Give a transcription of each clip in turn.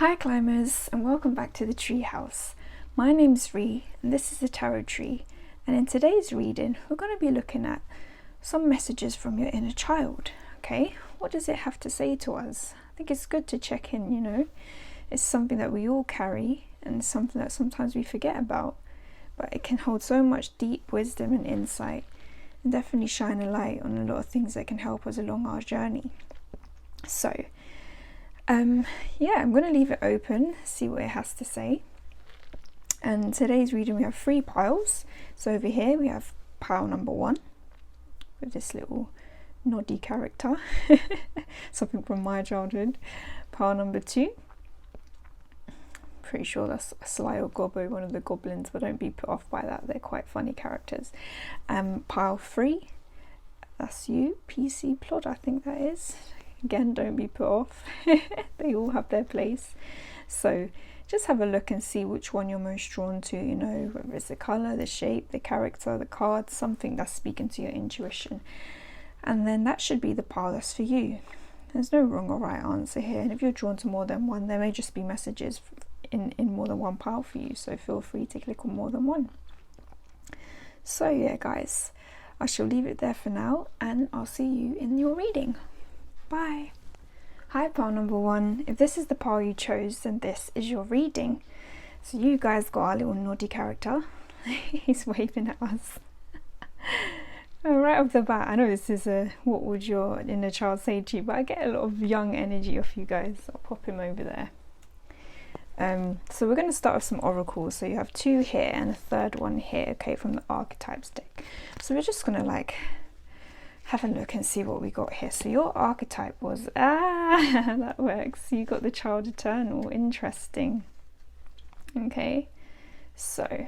Hi climbers, and welcome back to the Treehouse. My name's Ree and this is the tarot tree, and in today's reading we're going to be looking at some messages from your inner child. Okay, what does it have to say to us? I think it's good to check in, it's something that we all carry and something that sometimes we forget about, but it can hold so much deep wisdom and insight and definitely shine a light on a lot of things that can help us along our journey. So I'm going to leave it open, see what it has to say. And today's reading we have 3 piles. So over here we have pile number 1 with this little noddy character, something from my childhood. Pile number 2, pretty sure that's a Sly or Gobbo, one of the goblins, but don't be put off by that, they're quite funny characters. Pile 3, that's you, PC Plod, I think that is. Again, don't be put off. They all have their place. So just have a look and see which one you're most drawn to, whether it's the colour, the shape, the character, the card, something that's speaking to your intuition. And then that should be the pile that's for you. There's no wrong or right answer here. And if you're drawn to more than one, there may just be messages in more than one pile for you. So feel free to click on more than one. So yeah, guys, I shall leave it there for now and I'll see you in your reading. Bye. Hi pile number 1. If this is the pile you chose, then this is your reading. So you guys got our little naughty character. He's waving at us. Right off the bat, I know this is a what would your inner child say to you, but I get a lot of young energy off you guys. I'll pop him over there. So we're going to start with some oracles. So you have 2 here and a third one here, okay, from the archetypes deck. So we're just going to have a look and see what we got here. So your archetype was, that works. You got the child eternal. Interesting. Okay, so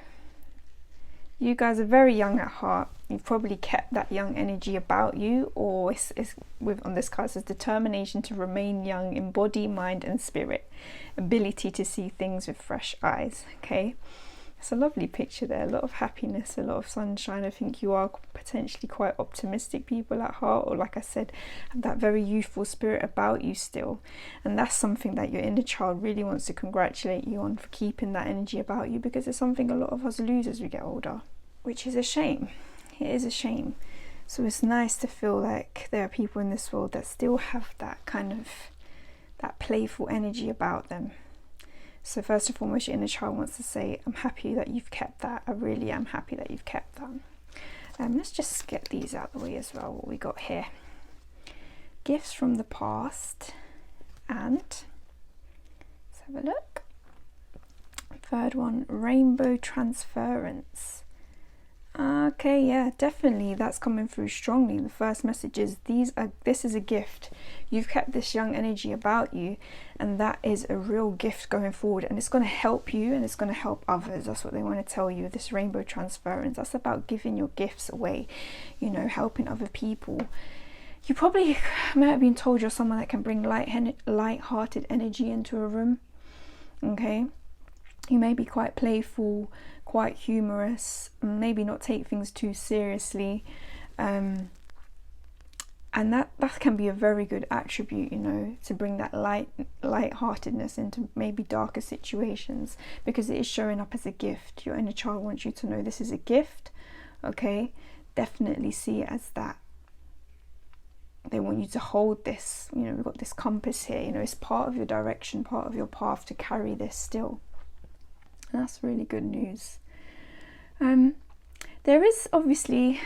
you guys are very young at heart. You've probably kept that young energy about you, or it's with on this card it says determination to remain young in body, mind and spirit, ability to see things with fresh eyes. Okay, it's a lovely picture there, a lot of happiness, a lot of sunshine. I think you are potentially quite optimistic people at heart, or like I said, have that very youthful spirit about you still. And that's something that your inner child really wants to congratulate you on, for keeping that energy about you, because it's something a lot of us lose as we get older, which is a shame. It is a shame. So it's nice to feel like there are people in this world that still have that kind of, that playful energy about them. So first and foremost, your inner child wants to say, I'm happy that you've kept that. I really am happy that you've kept that. Let's just get these out of the way as well, what we got here. Gifts from the past, and let's have a look. Third one, rainbow transference. Okay, yeah, definitely that's coming through strongly. The first message is this is a gift. You've kept this young energy about you, and that is a real gift going forward, and it's going to help you and it's going to help others. That's what they want to tell you, this rainbow transference. That's about giving your gifts away, helping other people. You probably might have been told you're someone that can bring light-hearted energy into a room. Okay, you may be quite playful, quite humorous, maybe not take things too seriously, and that can be a very good attribute, to bring that light-heartedness into maybe darker situations, because it is showing up as a gift. Your inner child wants you to know this is a gift. Okay, definitely see it as that. They want you to hold this, we've got this compass here, it's part of your direction, part of your path to carry this still. And that's really good news. There is obviously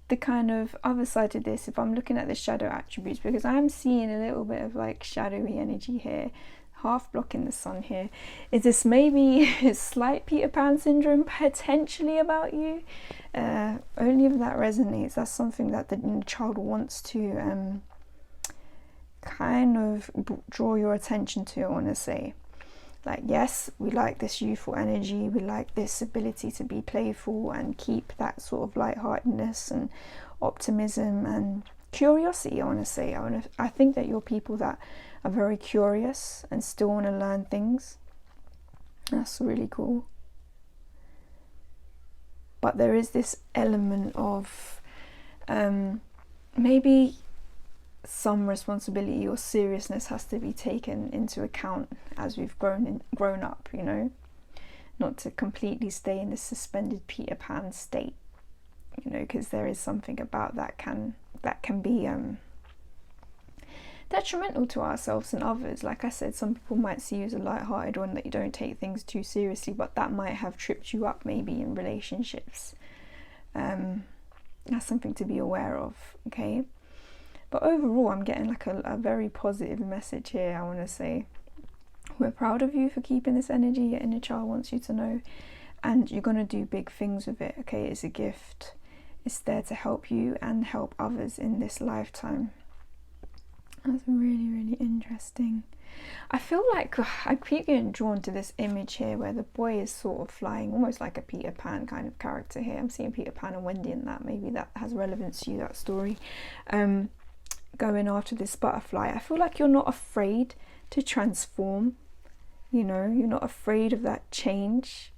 the kind of other side to this, if I'm looking at the shadow attributes, because I'm seeing a little bit of shadowy energy here, half blocking the sun here. Is this maybe a slight Peter Pan syndrome potentially about you? Only if that resonates, that's something that the inner child wants to kind of draw your attention to, I want to say. Yes, we like this youthful energy, we like this ability to be playful and keep that sort of lightheartedness and optimism and curiosity, I want to say. I think that you're people that are very curious and still want to learn things. That's really cool. But there is this element of maybe some responsibility or seriousness has to be taken into account as we've grown up, you know, not to completely stay in this suspended Peter Pan state, you know, because there is something about that can be detrimental to ourselves and others. Like I said, some people might see you as a light-hearted one, that you don't take things too seriously, but that might have tripped you up maybe in relationships. That's something to be aware of, okay? But overall, I'm getting like a very positive message here. I want to say we're proud of you for keeping this energy. Your inner child wants you to know, and you're going to do big things with it, okay? It's a gift. It's there to help you and help others in this lifetime. That's really, really interesting. I feel like I keep getting drawn to this image here where the boy is sort of flying, almost like a Peter Pan kind of character here. I'm seeing Peter Pan and Wendy in that. Maybe that has relevance to you, that story. Going after this butterfly. I feel like you're not afraid to transform, you know, you're not afraid of that change.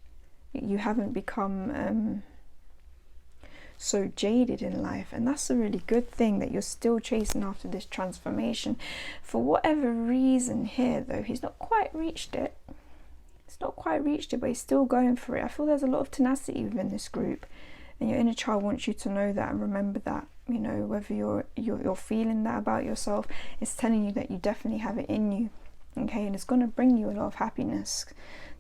You haven't become so jaded in life, and that's a really good thing, that you're still chasing after this transformation. For whatever reason here though, he's not quite reached it. But he's still going for it. I feel there's a lot of tenacity within this group, and your inner child wants you to know that and remember that. You know, whether you're feeling that about yourself, it's telling you that you definitely have it in you, okay? And it's going to bring you a lot of happiness.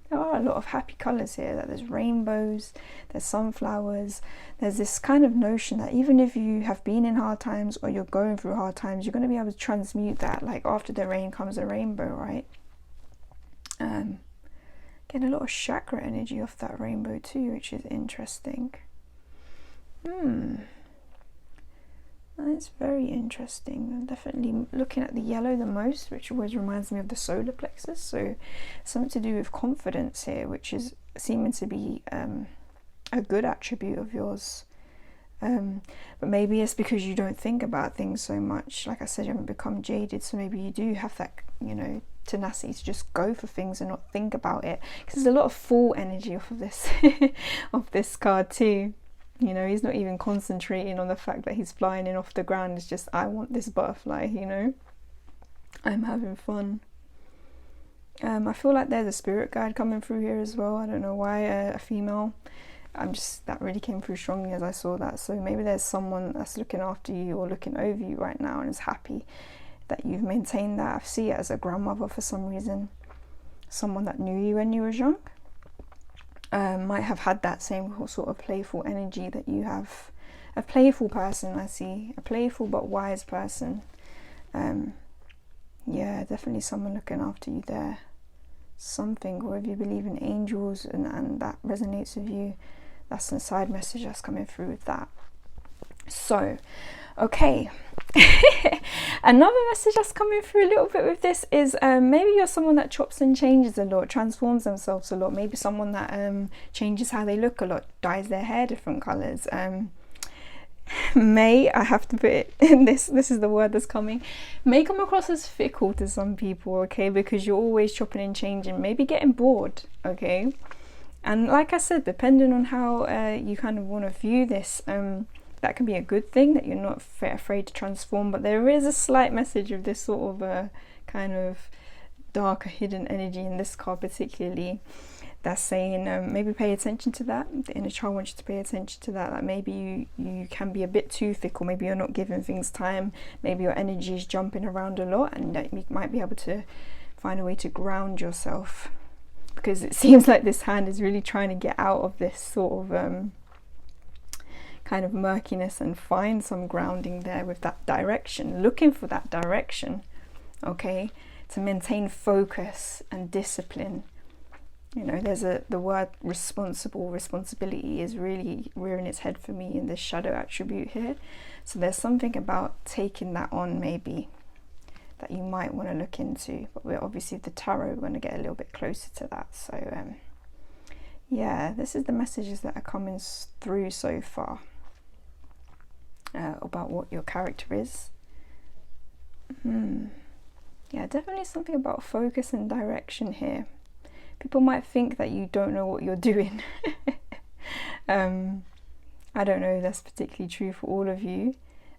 There are a lot of happy colours here, that there's rainbows, there's sunflowers, there's this kind of notion that even if you have been in hard times or you're going through hard times, you're going to be able to transmute that, like after the rain comes a rainbow, right? Getting a lot of chakra energy off that rainbow too, which is interesting. That's very interesting. I'm definitely looking at the yellow the most, which always reminds me of the solar plexus. So something to do with confidence here, which is seeming to be a good attribute of yours. But maybe it's because you don't think about things so much. Like I said, you haven't become jaded, so maybe you do have that, you know, tenacity to just go for things and not think about it. Because there's a lot of full energy off of this of this card too. You know, he's not even concentrating on the fact that he's flying in off the ground. It's just, I want this butterfly, you know. I'm having fun. I feel like there's a spirit guide coming through here as well. I don't know why, a female. That really came through strongly as I saw that. So maybe there's someone that's looking after you or looking over you right now and is happy that you've maintained that. I see it as a grandmother for some reason. Someone that knew you when you were young. Might have had that same sort of playful energy that you have. A playful person, I see. A playful but wise person. Yeah, definitely someone looking after you there. Something, or if you believe in angels and that resonates with you, that's a side message that's coming through with that. So, okay. Another message that's coming through a little bit with this is maybe you're someone that chops and changes a lot, transforms themselves a lot. Maybe someone that changes how they look a lot, dyes their hair different colours. I have to put it in this is the word that's coming, may come across as fickle to some people, okay, because you're always chopping and changing, maybe getting bored, okay. And like I said, depending on how you kind of want to view this, that can be a good thing, that you're not afraid to transform. But there is a slight message of this sort of kind of darker hidden energy in this card particularly, that's saying maybe pay attention to that. The inner child wants you to pay attention to that. Like maybe you can be a bit too fickle, maybe you're not giving things time, maybe your energy is jumping around a lot, and that you might be able to find a way to ground yourself, because it seems like this hand is really trying to get out of this sort of kind of murkiness and find some grounding there with that direction, looking for that direction, okay, to maintain focus and discipline. You know, there's the word responsibility is really rearing its head for me in this shadow attribute here. So there's something about taking that on maybe that you might want to look into, but we're obviously the tarot, we're going to get a little bit closer to that. So yeah, this is the messages that are coming through so far about what your character is. Yeah, definitely something about focus and direction here. People might think that you don't know what you're doing. I don't know if that's particularly true for all of you.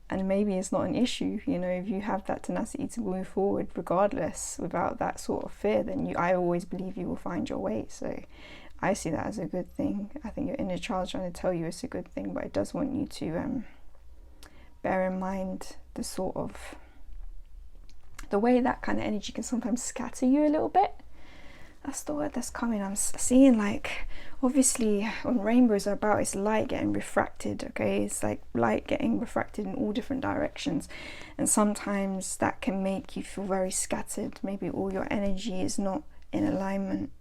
and maybe it's not an issue, you know, if you have that tenacity to move forward regardless without that sort of fear, then I always believe you will find your way. So I see that as a good thing. I think your inner child's trying to tell you it's a good thing, but it does want you to bear in mind the sort of the way that kind of energy can sometimes scatter you a little bit. That's the word that's coming. I'm seeing, like, obviously when rainbows are about, it's light getting refracted, okay? It's like light getting refracted in all different directions, and sometimes that can make you feel very scattered. Maybe all your energy is not in alignment,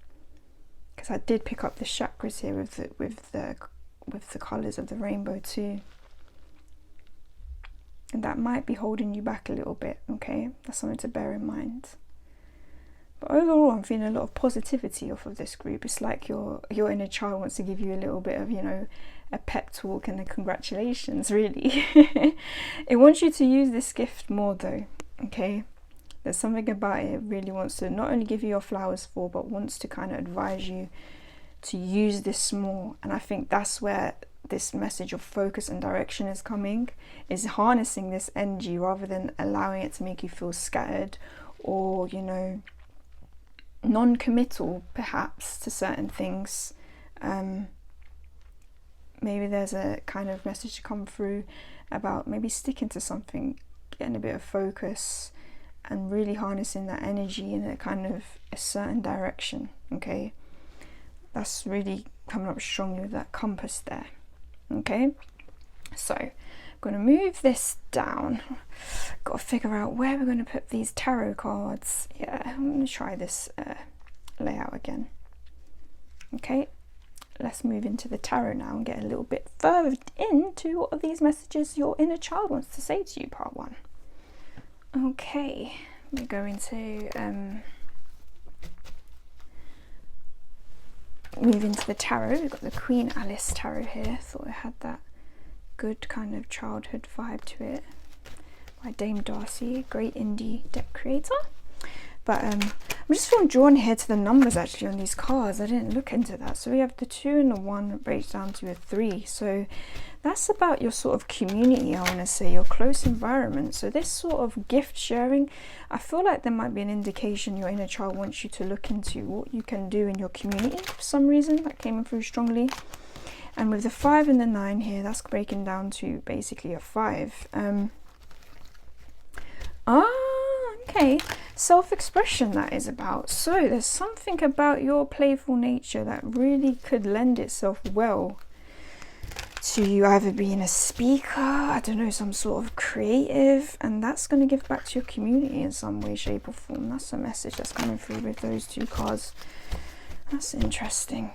because I did pick up the chakras here with the colors of the rainbow too, and that might be holding you back a little bit, okay? That's something to bear in mind. But overall, I'm feeling a lot of positivity off of this group. It's like your inner child wants to give you a little bit of, you know, a pep talk and a congratulations, really. It wants you to use this gift more though, okay? There's something about it really wants to not only give you your flowers for, but wants to kind of advise you to use this more. And I think that's where this message of focus and direction is coming, is harnessing this energy rather than allowing it to make you feel scattered or, you know, non-committal perhaps to certain things. Maybe there's a kind of message to come through about maybe sticking to something, getting a bit of focus and really harnessing that energy in a kind of a certain direction, okay? That's really coming up strongly with that compass there, okay? So I'm going to move this down. Got to figure out where we're going to put these tarot cards. Yeah, I'm going to try this layout again. Okay, let's move into the tarot now and get a little bit further into what are these messages your inner child wants to say to you, part one. Okay, we're going to move into the tarot. We've got the Queen Alice tarot here. Thought it had that good kind of childhood vibe to it, by Dame Darcy, great indie deck creator. But I'm just feeling drawn here to the numbers actually on these cards. I didn't look into that. So we have the 2 and the 1 that breaks down to a 3. So that's about your sort of community, I want to say, your close environment. So this sort of gift sharing, I feel like there might be an indication your inner child wants you to look into what you can do in your community for some reason. That came through strongly. And with the 5 and the 9 here, that's breaking down to basically a 5. Okay, self-expression that is about. So there's something about your playful nature that really could lend itself well to you either being a speaker, I don't know, some sort of creative, and that's going to give back to your community in some way, shape or form. That's a message that's coming through with those 2 cards. That's interesting.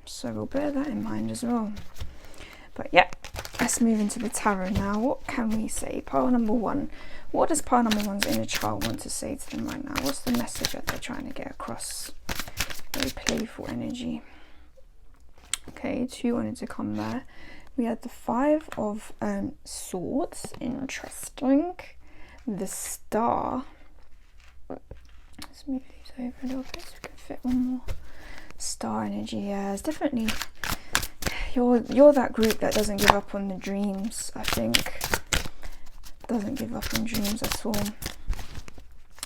So we'll bear that in mind as well. But yeah, let's move into the tarot now. What can we say? Pile number 1. What does pile number 1's inner child want to say to them right now? What's the message that they're trying to get across? Very playful energy. Okay, 2 wanted to come there. We had the 5 of swords. Interesting. The star. Let's move these over a little bit so we can fit one more. Star energy, yeah, it's definitely you're that group that doesn't give up on the dreams. I think doesn't give up on dreams at all,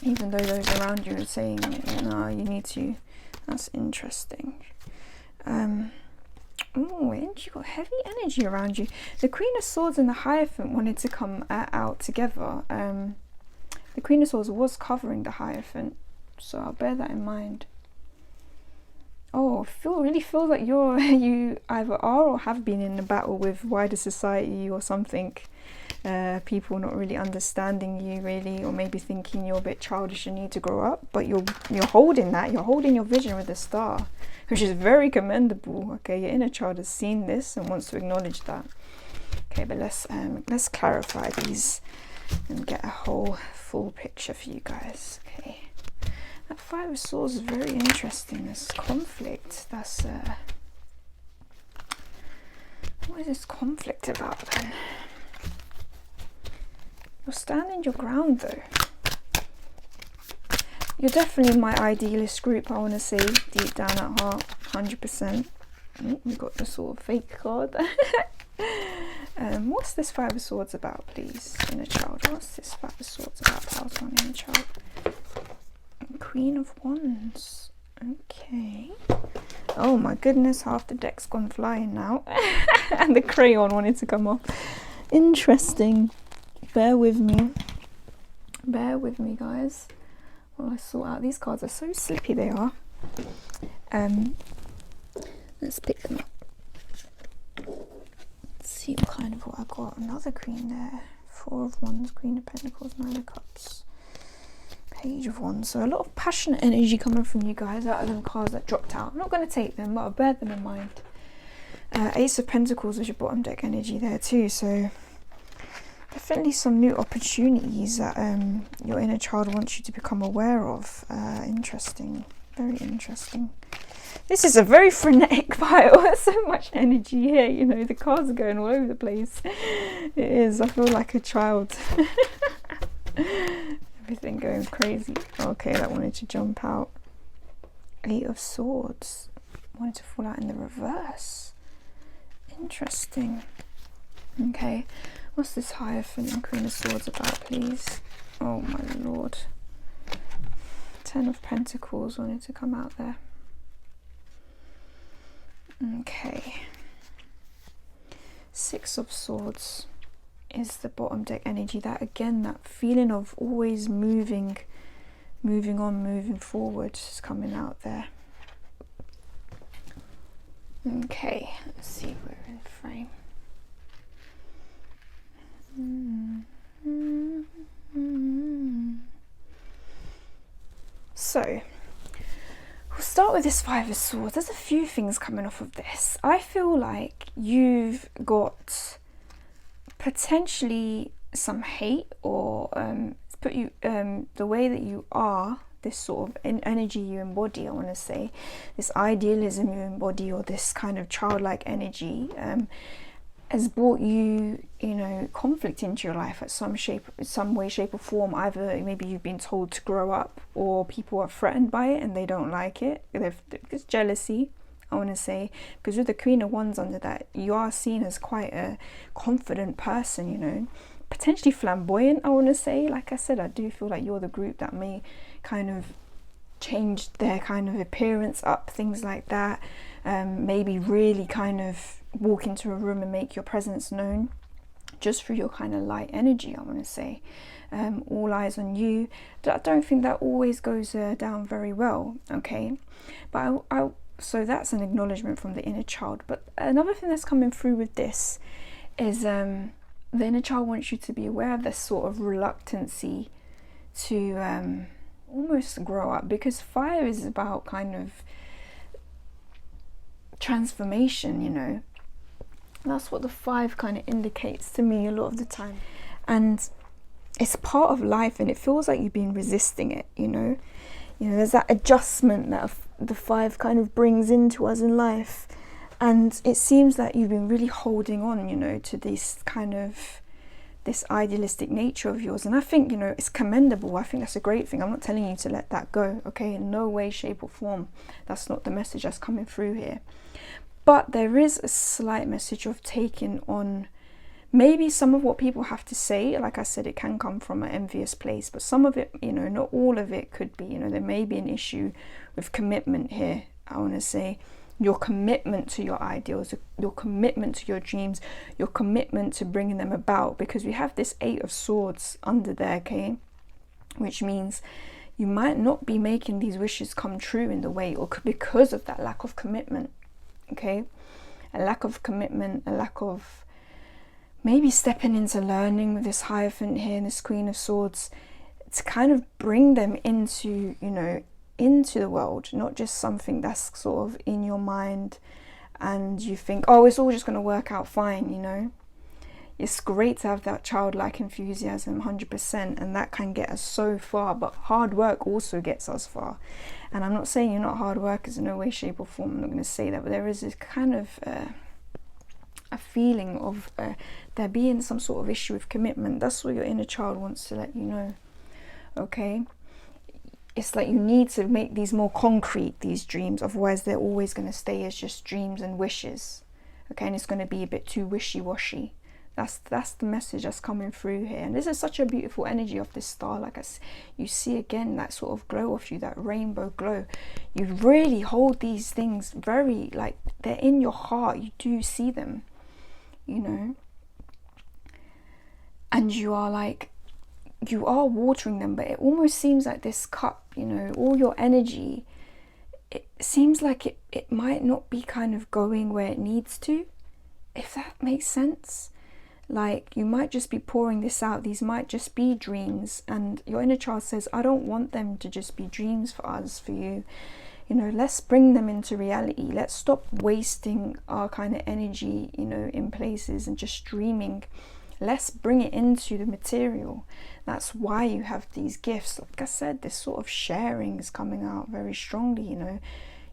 even though those around you are saying no, you need to. That's interesting. Oh, and you got heavy energy around you. The Queen of Swords and the Hierophant wanted to come out together. The Queen of Swords was covering the Hierophant, so I'll bear that in mind. Oh, really feel that you either are or have been in a battle with wider society or something. People not really understanding you really, or maybe thinking you're a bit childish and need to grow up. But you're holding that. You're holding your vision with the star, which is very commendable. Okay, your inner child has seen this and wants to acknowledge that. Okay, but let's clarify these and get a whole full picture for you guys. Okay. That 5 of Swords is very interesting. This conflict. That's what is this conflict about then? You're standing your ground though. You're definitely my idealist group, I want to say, deep down at heart, 100%. We got the sort of fake card. What's this Five of Swords about, please, inner child? What's this Five of Swords about, Piles 1, inner child? Queen of Wands. Okay. Oh my goodness, half the deck's gone flying now. And the crayon wanted to come off. Interesting. Bear with me. Bear with me, guys. While I sort out these cards. Are so slippy, they are. Let's pick them up. Let's see what kind of what I got. Another queen there. Four of Wands, Queen of Pentacles, Nine of Cups. Page of Wands. So a lot of passionate energy coming from you guys out of them cards that dropped out. I'm not going to take them, but I'll bear them in mind. Ace of Pentacles is your bottom deck energy there too. So definitely some new opportunities that your inner child wants you to become aware of. Interesting. Very interesting. This is a very frenetic pile. There's so much energy here. You know, the cards are going all over the place. It is. I feel like a child. Everything going crazy. Okay, that wanted to jump out. Eight of Swords. Wanted to fall out in the reverse. Interesting. Okay. What's this Hierophant and Queen of Swords about, please? Oh my lord. Ten of Pentacles wanted to come out there. Okay. Six of Swords is the bottom deck energy. That again, that feeling of always moving on, moving forward is coming out there. Okay, let's see, we're in frame. So we'll start with this Five of Swords. There's a few things coming off of this. I feel like you've got potentially some hate, or put you the way that you are, this sort of energy you embody, I want to say, this idealism you embody, or this kind of childlike energy, has brought you, you know, conflict into your life at some way, shape or form. Either maybe you've been told to grow up, or people are threatened by it and they don't like it. It's jealousy, I want to say, because with the Queen of Wands under that, you are seen as quite a confident person, you know, potentially flamboyant, I want to say. Like I said, I do feel like you're the group that may kind of change their kind of appearance up, things like that. Maybe really kind of walk into a room and make your presence known just through your kind of light energy, I want to say. All eyes on you. I don't think that always goes down very well, okay? But so that's an acknowledgement from the inner child. But another thing that's coming through with this is the inner child wants you to be aware of this sort of reluctancy to almost grow up, because fire is about kind of transformation, you know. That's what the five kind of indicates to me a lot of the time, and it's part of life, and it feels like you've been resisting it, you know. There's that adjustment that the five kind of brings into us in life, and it seems that you've been really holding on, you know, to this kind of this idealistic nature of yours. And I think, you know, it's commendable. I think that's a great thing. I'm not telling you to let that go, okay? In no way, shape or form. That's not the message that's coming through here. But there is a slight message of taking on maybe some of what people have to say. Like I said, it can come from an envious place, but some of it, you know, not all of it could be, you know, there may be an issue with commitment here, I want to say. Your commitment to your ideals, your commitment to your dreams, your commitment to bringing them about, because we have this Eight of Swords under there, okay, which means you might not be making these wishes come true in the way, or because of that lack of commitment, okay, a lack of commitment, a lack of maybe stepping into learning with this Hierophant here and this Queen of Swords, to kind of bring them into, you know, into the world, not just something that's sort of in your mind and you think, oh, it's all just going to work out fine, you know. It's great to have that childlike enthusiasm, 100%, and that can get us so far, but hard work also gets us far. And I'm not saying you're not hard workers in no way, shape or form, I'm not going to say that, but there is this kind of a feeling of there being some sort of issue with commitment. That's what your inner child wants to let you know, okay? It's like you need to make these more concrete, these dreams, otherwise they're always going to stay as just dreams and wishes, okay? And it's going to be a bit too wishy-washy, That's the message that's coming through here. And this is such a beautiful energy of this star. Like you see again that sort of glow off you, that rainbow glow. You really hold these things very, like, they're in your heart. You do see them, you know. And you are watering them, but it almost seems like this cup, you know, all your energy, it seems like it might not be kind of going where it needs to, if that makes sense. Like, you might just be pouring this out. These might just be dreams, and your inner child says, I don't want them to just be dreams for us, for you. You know, let's bring them into reality. Let's stop wasting our kind of energy, you know, in places and just dreaming. Let's bring it into the material. That's why you have these gifts. Like I said, this sort of sharing is coming out very strongly, you know.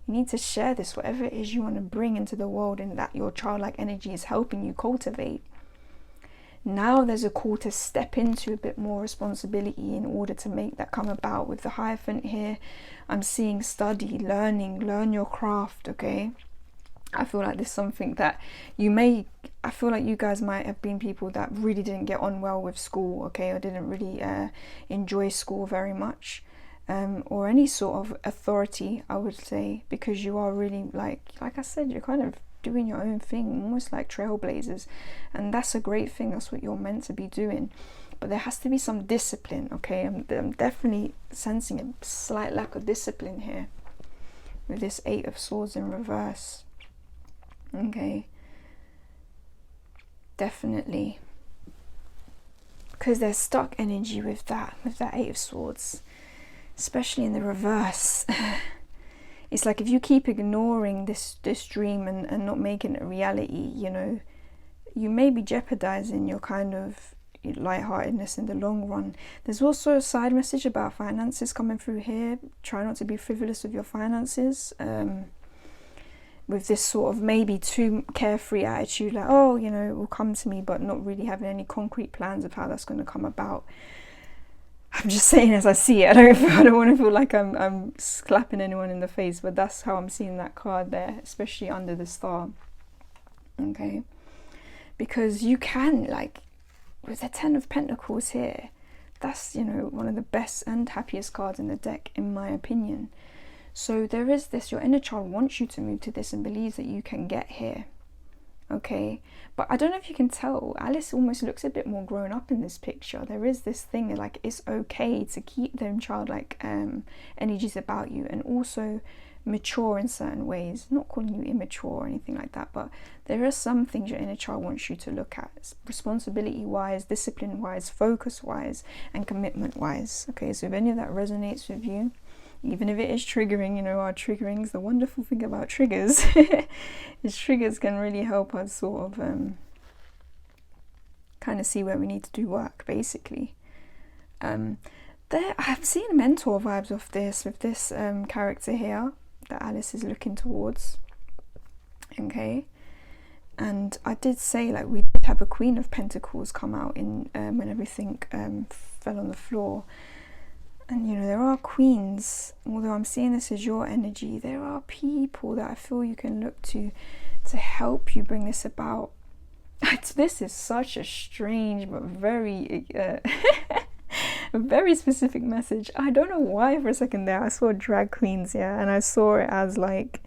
You need to share this, whatever it is you want to bring into the world, and that your childlike energy is helping you cultivate. Now there's a call to step into a bit more responsibility in order to make that come about. With the Hierophant here, I'm seeing study, learn your craft, okay? I feel like there's something that I feel like you guys might have been people that really didn't get on well with school, okay? Or didn't really enjoy school very much. Or any sort of authority, I would say, because you are really, like I said, you're kind of doing your own thing, almost like trailblazers, and that's a great thing. That's what you're meant to be doing. But there has to be some discipline, okay? I'm definitely sensing a slight lack of discipline here with this 8 of Swords in reverse, okay? Definitely, because there's stuck energy with that 8 of Swords, especially in the reverse. It's like if you keep ignoring this dream and not making it a reality, you know, you may be jeopardizing your kind of lightheartedness in the long run. There's also a side message about finances coming through here. Try not to be frivolous with your finances. With this sort of maybe too carefree attitude, like, oh, you know, it will come to me, but not really having any concrete plans of how that's going to come about. I'm just saying as I see it. I don't want to feel like I'm slapping anyone in the face, but that's how I'm seeing that card there, especially under the star. Okay, because you can, like, with the 10 of Pentacles here, that's, you know, one of the best and happiest cards in the deck, in my opinion. So there is this, your inner child wants you to move to this and believes that you can get here. Okay, but I don't know if you can tell, Alice almost looks a bit more grown up in this picture. There is this thing, like, it's okay to keep them childlike energies about you, and also mature in certain ways. I'm not calling you immature or anything like that, but there are some things your inner child wants you to look at, responsibility wise, discipline wise, focus wise, and commitment wise. Okay, so if any of that resonates with you, even if it is triggering, you know, our triggerings, the wonderful thing about triggers is triggers can really help us sort of kind of see where we need to do work, basically. There, I've seen mentor vibes of this with this character here that Alice is looking towards. Okay, and I did say, like, we did have a Queen of Pentacles come out in when everything fell on the floor. And, you know, there are queens, although I'm seeing this as your energy, there are people that I feel you can look to help you bring this about. This is such a strange but very very specific message. I don't know why for a second there I saw drag queens, yeah, and I saw it as, like,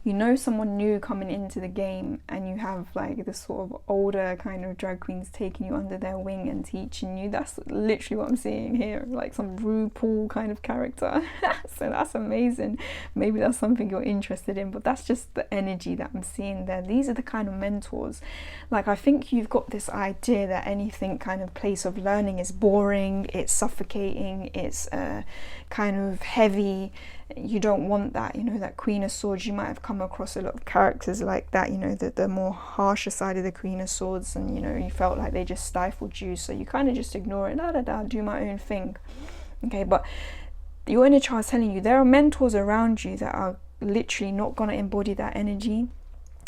you know, someone new coming into the game, and you have, like, this sort of older kind of drag queens taking you under their wing and teaching you. That's literally what I'm seeing here, like some RuPaul kind of character. So that's amazing. Maybe that's something you're interested in, but that's just the energy that I'm seeing there. These are the kind of mentors. Like, I think you've got this idea that anything kind of place of learning is boring, it's suffocating, it's kind of heavy. You don't want that, you know, that Queen of Swords. You might have come across a lot of characters like that, you know, the more harsher side of the Queen of Swords, and, you know, you felt like they just stifled you, so you kind of just ignore it, do my own thing. Okay, but your inner child is telling you there are mentors around you that are literally not going to embody that energy.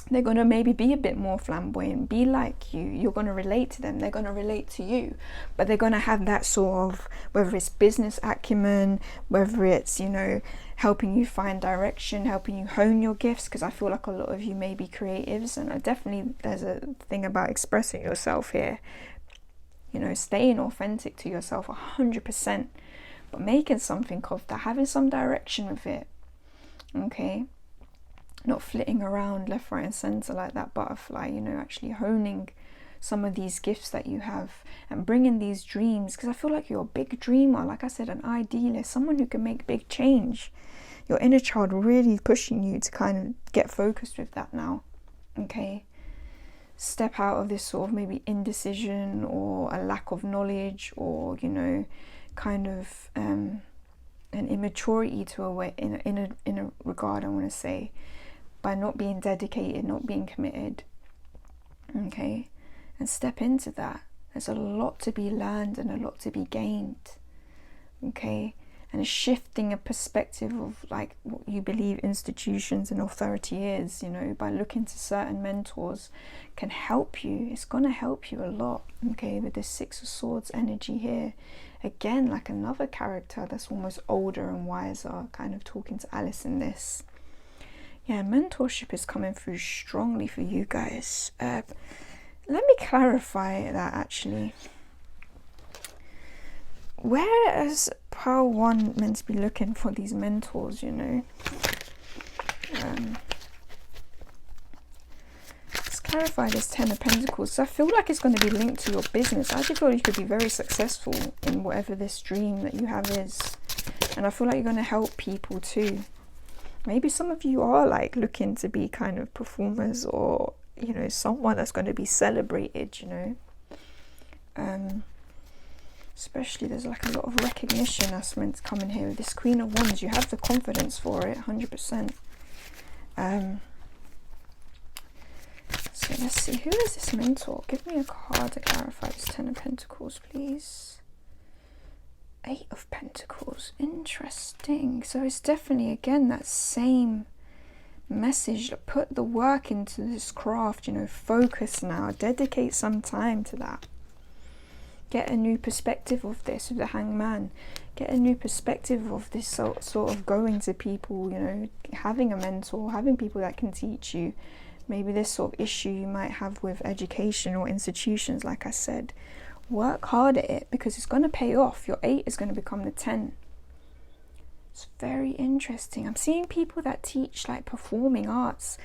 They're going to maybe be a bit more flamboyant, be like you. You're going to relate to them. They're going to relate to you. But they're going to have that sort of, whether it's business acumen, whether it's, you know, helping you find direction, helping you hone your gifts. Because I feel like a lot of you may be creatives. And definitely there's a thing about expressing yourself here. You know, staying authentic to yourself 100%. But making something of that, having some direction with it. Okay? Not flitting around left, right and centre like that butterfly, you know, actually honing some of these gifts that you have and bringing these dreams, because I feel like you're a big dreamer, like I said, an idealist, someone who can make big change. Your inner child really pushing you to kind of get focused with that now, okay? Step out of this sort of maybe indecision or a lack of knowledge, or, you know, kind of an immaturity to a way, in a regard, I want to say, by not being dedicated, not being committed, okay? And step into that. There's a lot to be learned and a lot to be gained, okay? And a shifting a perspective of like what you believe institutions and authority is, you know, by looking to certain mentors can help you. It's going to help you a lot, okay? With this Six of Swords energy here, again, like another character that's almost older and wiser, kind of talking to Alice in this. Yeah, mentorship is coming through strongly for you guys. Let me clarify that actually. Where is Pile 1 meant to be looking for these mentors, you know? Let's clarify this Ten of Pentacles. So I feel like it's going to be linked to your business. I actually feel you could be very successful in whatever this dream that you have is. And I feel like you're going to help people too. Maybe some of you are like looking to be kind of performers, or, you know, someone that's going to be celebrated, you know. Especially there's like a lot of recognition that's meant to come in here with this Queen of Wands. You have the confidence for it, 100%. So let's see, who is this mentor? Give me a card to clarify this Ten of Pentacles, please. Eight of Pentacles, interesting. So it's definitely, again, that same message. Put the work into this craft, you know, focus now, dedicate some time to that. Get a new perspective of this with the Hangman. Get a new perspective of this sort of going to people, you know, having a mentor, having people that can teach you. Maybe this sort of issue you might have with education or institutions, like I said. Work hard at it, because it's going to pay off. Your 8 is going to become the 10. It's very interesting. I'm seeing people that teach like performing arts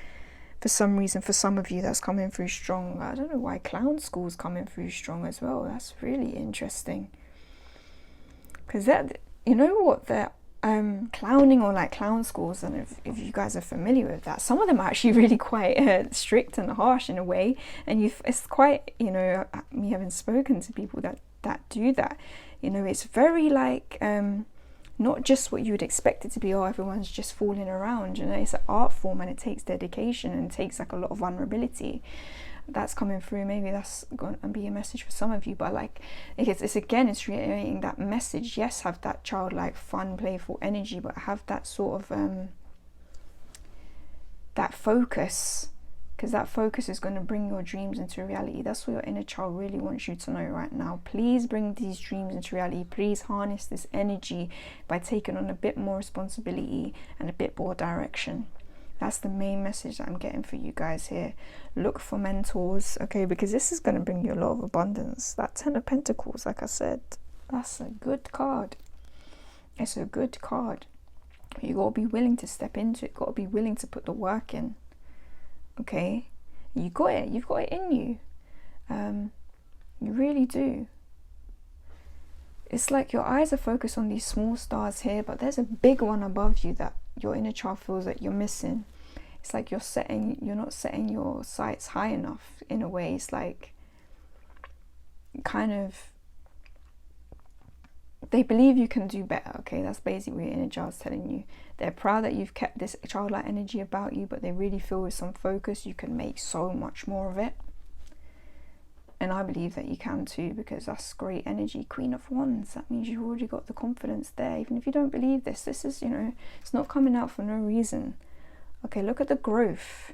for some reason. For some of you, that's coming through strong. I don't know why clown school's coming through strong as well. That's really interesting. Because that, you know what, the clowning or like clown schools, and if you guys are familiar with that, some of them are actually really quite strict and harsh in a way, and it's quite, you know, me having spoken to people that do that, you know, it's very like not just what you would expect it to be. Oh, everyone's just fooling around, you know. It's an art form, and it takes dedication and it takes like a lot of vulnerability. That's coming through. Maybe that's going to be a message for some of you, but like it's again, it's reiterating that message. Yes, have that childlike, fun, playful energy, but have that sort of that focus, because that focus is going to bring your dreams into reality. That's what your inner child really wants you to know right now. Please bring these dreams into reality. Please harness this energy by taking on a bit more responsibility and a bit more direction. That's the main message that I'm getting for you guys here. Look for mentors, okay, because this is going to bring you a lot of abundance. That Ten of Pentacles, like I said, that's a good card. It's a good card. You got to be willing to step into it. Got to be willing to put the work in, okay? You got it. You've got it in you. You really do. It's like your eyes are focused on these small stars here, but there's a big one above you that your inner child feels that you're missing. It's like you're not setting your sights high enough in a way. It's like kind of, they believe you can do better, okay? That's basically what your inner child's telling you. They're proud that you've kept this childlike energy about you, but they really feel with some focus you can make so much more of it. And I believe that you can too, because that's great energy. Queen of Wands, that means you've already got the confidence there. Even if you don't believe this is, you know, it's not coming out for no reason. Okay, look at the growth.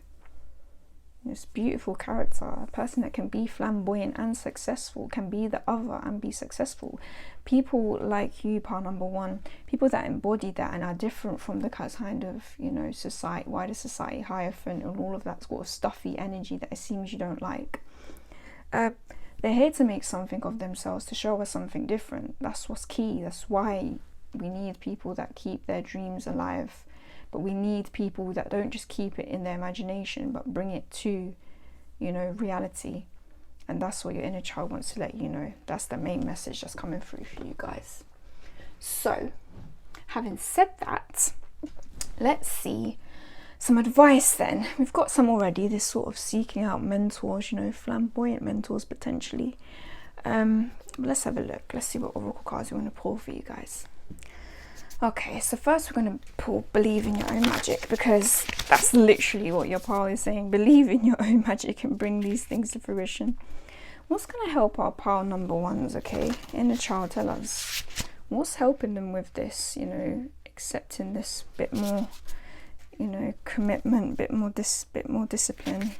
This beautiful character, a person that can be flamboyant and successful, can be the other and be successful. People like you, pile number one, people that embody that and are different from the kind of, you know, society, wider society, hierophant, and all of that sort of stuffy energy that it seems you don't like. They're here to make something of themselves, to show us something different. That's what's key. That's why we need people that keep their dreams alive. But we need people that don't just keep it in their imagination, but bring it to, you know, reality. And that's what your inner child wants to let you know. That's the main message that's coming through for you guys. So, having said that, let's see some advice then. We've got some already, this sort of seeking out mentors, you know, flamboyant mentors potentially. Let's have a look. Let's see what oracle cards we want to pull for you guys. Okay, so first we're going to pull Believe in Your Own Magic, because that's literally what your pile is saying. Believe in your own magic and bring these things to fruition. What's going to help our pile number ones, okay? Inner child, tell us. What's helping them with this, you know, accepting this bit more, you know, commitment, bit more discipline.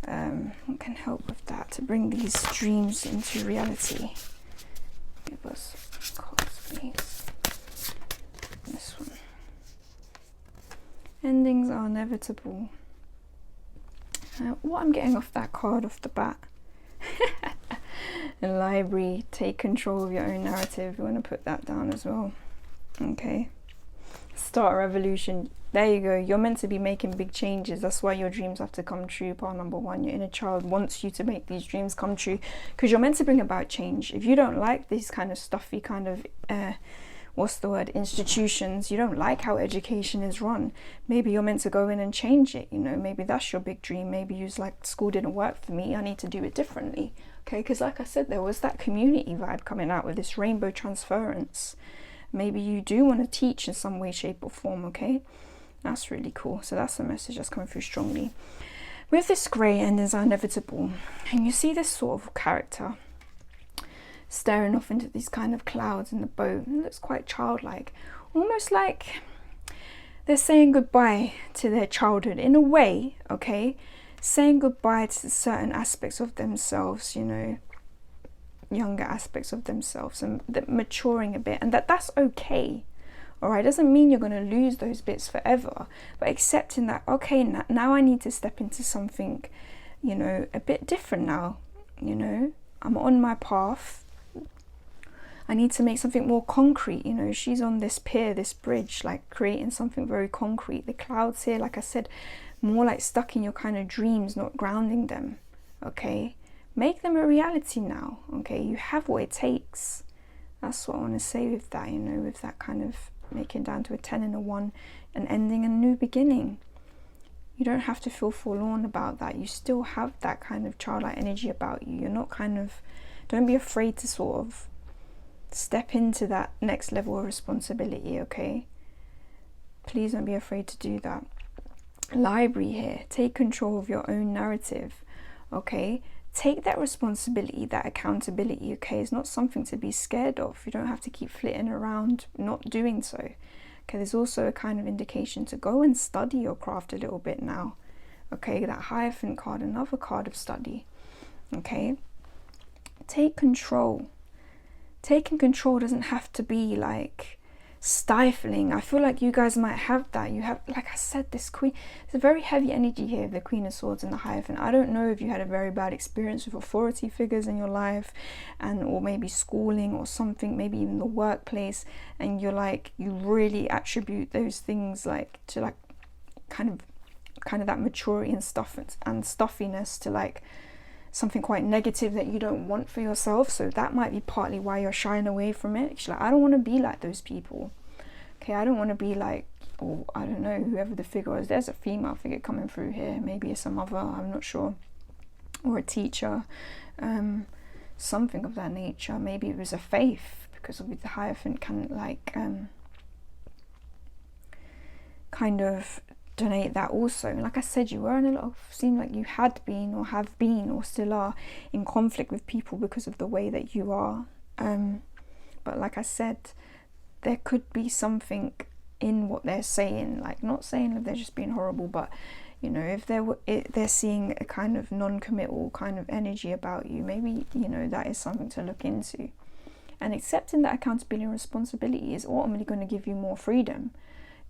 What can help with that to bring these dreams into reality? Give us cards, please. This one. Endings are inevitable. What I'm getting off that card off the bat. The library, take control of your own narrative. You want to put that down as well. Okay. Start a revolution. There you go. You're meant to be making big changes. That's why your dreams have to come true. Part number one, your inner child wants you to make these dreams come true, because you're meant to bring about change. If you don't like these kind of stuffy kind of institutions, you don't like how education is run, maybe you're meant to go in and change it. You know, maybe that's your big dream. Maybe you're like, school didn't work for me, I need to do it differently. Okay, because like I said, there was that community vibe coming out with this rainbow transference. Maybe you do want to teach in some way, shape or form. Okay, that's really cool. So that's the message that's coming through strongly. With this grey, endings are inevitable, and you see this sort of character staring off into these kind of clouds in the boat. It looks quite childlike, almost like they're saying goodbye to their childhood in a way. Okay, saying goodbye to certain aspects of themselves, you know, younger aspects of themselves, and maturing a bit, and that's okay. All right, doesn't mean you're going to lose those bits forever, but accepting that, okay, now I need to step into something, you know, a bit different now. You know, I'm on my path. I need to make something more concrete. You know, she's on this pier, this bridge, like creating something very concrete. The clouds here, like I said, more like stuck in your kind of dreams, not grounding them. Okay, make them a reality now. Okay, you have what it takes. That's what I want to say with that, you know, with that kind of making down to a 10 and a 1 and ending a new beginning. You don't have to feel forlorn about that. You still have that kind of childlike energy about you. You're not kind of, don't be afraid to sort of step into that next level of responsibility. Okay, please don't be afraid to do that. Library here, take control of your own narrative. Okay, take that responsibility, that accountability. Okay, it's not something to be scared of. You don't have to keep flitting around not doing so. Okay, there's also a kind of indication to go and study your craft a little bit now. Okay, that Hierophant card, another card of study. Okay, take control. Taking control doesn't have to be like stifling. I feel like you guys might have that. You have, like I said, this queen, it's a very heavy energy here, the Queen of Swords and the Hierophant. I don't know if you had a very bad experience with authority figures in your life, and or maybe schooling or something, maybe even the workplace, and you're like, you really attribute those things like to like kind of that maturity and stuff and stuffiness to like something quite negative that you don't want for yourself. So that might be partly why you're shying away from it. She's like, I don't want to be like those people. Okay, I don't want to be like, or I don't know, whoever the figure is. There's a female figure coming through here. Maybe it's a mother, I'm not sure, or a teacher, something of that nature. Maybe it was a faith, because with the Hierophant can like kind of donate that also. And like I said, you were in a lot of, seemed like you had been or have been or still are in conflict with people because of the way that you are. But like I said, there could be something in what they're saying, like not saying that they're just being horrible, but You know, if they're seeing a kind of non-committal kind of energy about you, maybe, you know, that is something to look into. And accepting that accountability and responsibility is ultimately going to give you more freedom.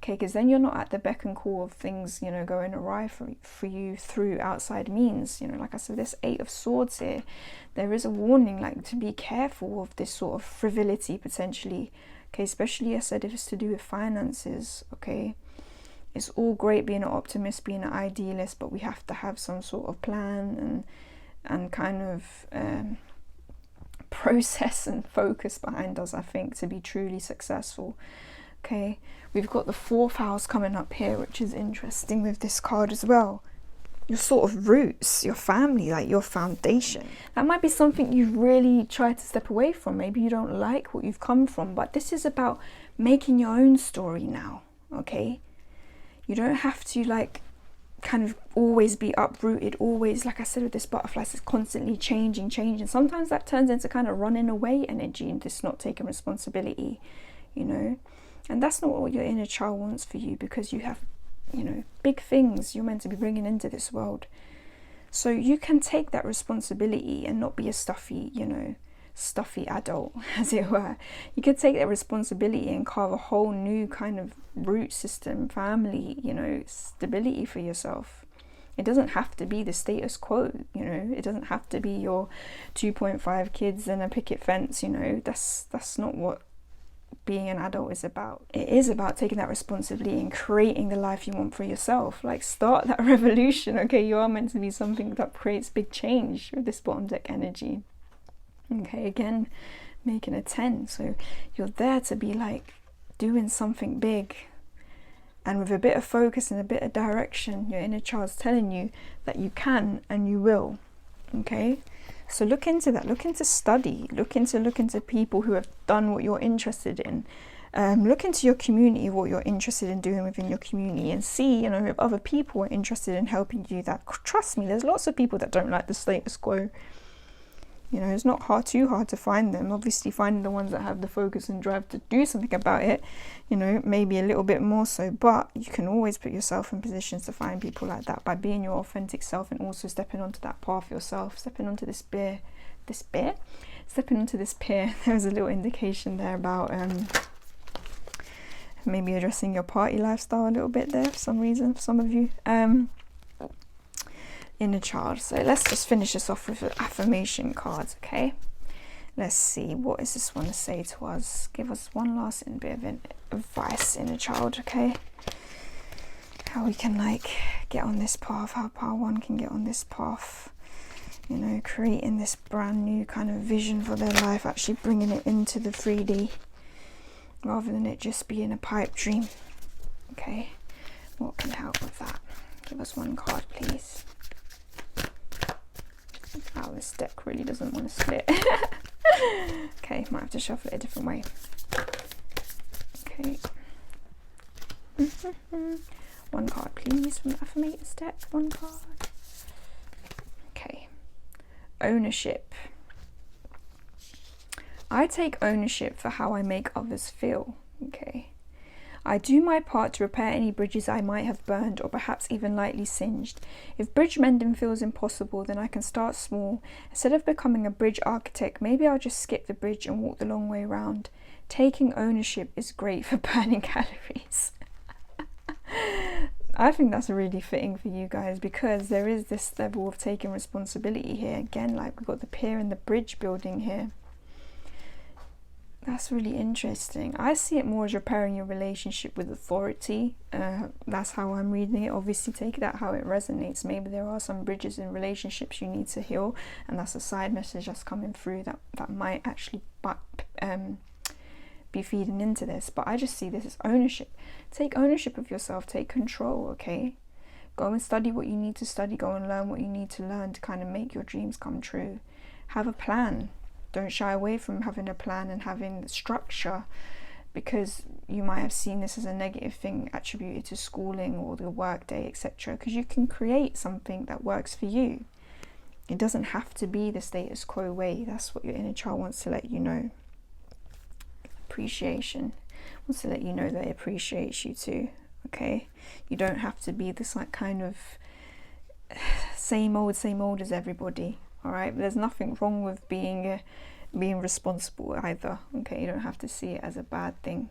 Okay, because then you're not at the beck and call of things, you know, going awry for you through outside means. You know, like I said, this 8 of Swords here, there is a warning, like, to be careful of this sort of frivolity potentially. Okay, especially, I said, if it's to do with finances. Okay, it's all great being an optimist, being an idealist, but we have to have some sort of plan and kind of process and focus behind us, I think, to be truly successful. Okay, we've got the 4th house coming up here, which is interesting with this card as well. Your sort of roots, your family, like your foundation. That might be something you've really tried to step away from. Maybe you don't like what you've come from, but this is about making your own story now. Okay, you don't have to, like, kind of always be uprooted, always, like I said with this butterflies, it's constantly changing. Sometimes that turns into kind of running away energy and just not taking responsibility, you know. And that's not what your inner child wants for you, because you have, you know, big things you're meant to be bringing into this world. So you can take that responsibility and not be a stuffy adult, as it were. You could take that responsibility and carve a whole new kind of root system, family, you know, stability for yourself. It doesn't have to be the status quo, you know. It doesn't have to be your 2.5 kids and a picket fence, you know. That's not what being an adult is about. It is about taking that responsibility and creating the life you want for yourself. Like, start that revolution. Okay, you are meant to be something that creates big change with this bottom deck energy. Okay, again, making a 10. So you're there to be, like, doing something big. And with a bit of focus and a bit of direction, your inner child's telling you that you can and you will. Okay? So look into that. Look into study. Look into people who have done what you're interested in. Look into your community, what you're interested in doing within your community, and see, you know, if other people are interested in helping you do that. Trust me, there's lots of people that don't like the status quo. You know, it's not too hard to find them. Obviously, finding the ones that have the focus and drive to do something about it, you know, maybe a little bit more so. But you can always put yourself in positions to find people like that by being your authentic self and also stepping onto that path yourself, stepping onto this pier. Stepping onto this pier. There was a little indication there about maybe addressing your party lifestyle a little bit there for some reason, for some of you. Inner child. So let's just finish this off with affirmation cards, okay? Let's see, what is this one to say to us? Give us one last bit of advice, inner child, okay? How we can, like, get on this path, how Power 1 can get on this path, you know, creating this brand new kind of vision for their life, actually bringing it into the 3D rather than it just being a pipe dream. Okay, what can help with that? Give us one card, please. Wow, this deck really doesn't want to split. Okay, might have to shuffle it a different way. Okay. One card, please, from the Affirmators deck. One card. Okay. Ownership. I take ownership for how I make others feel. Okay. I do my part to repair any bridges I might have burned or perhaps even lightly singed. If bridge mending feels impossible, then I can start small. Instead of becoming a bridge architect, maybe I'll just skip the bridge and walk the long way round. Taking ownership is great for burning calories. I think that's really fitting for you guys, because there is this level of taking responsibility here. Again, like, we've got the pier and the bridge building here. That's really interesting. I see it more as repairing your relationship with authority. That's how I'm reading it. Obviously, take that how it resonates. Maybe there are some bridges in relationships you need to heal, and that's a side message that's coming through that might actually be feeding into this. But I just see this as ownership. Take ownership of yourself. Take control, okay? Go and study what you need to study. Go and learn what you need to learn to kind of make your dreams come true. Have a plan. Don't shy away from having a plan and having the structure, because you might have seen this as a negative thing attributed to schooling or the work day, etc. Because you can create something that works for you. It doesn't have to be the status quo way. That's what your inner child wants to let you know. Appreciation. Wants to let you know that it appreciates you too. okay? You don't have to be this like kind of same old as everybody, all right? But there's nothing wrong with being responsible either, okay? You don't have to see it as a bad thing.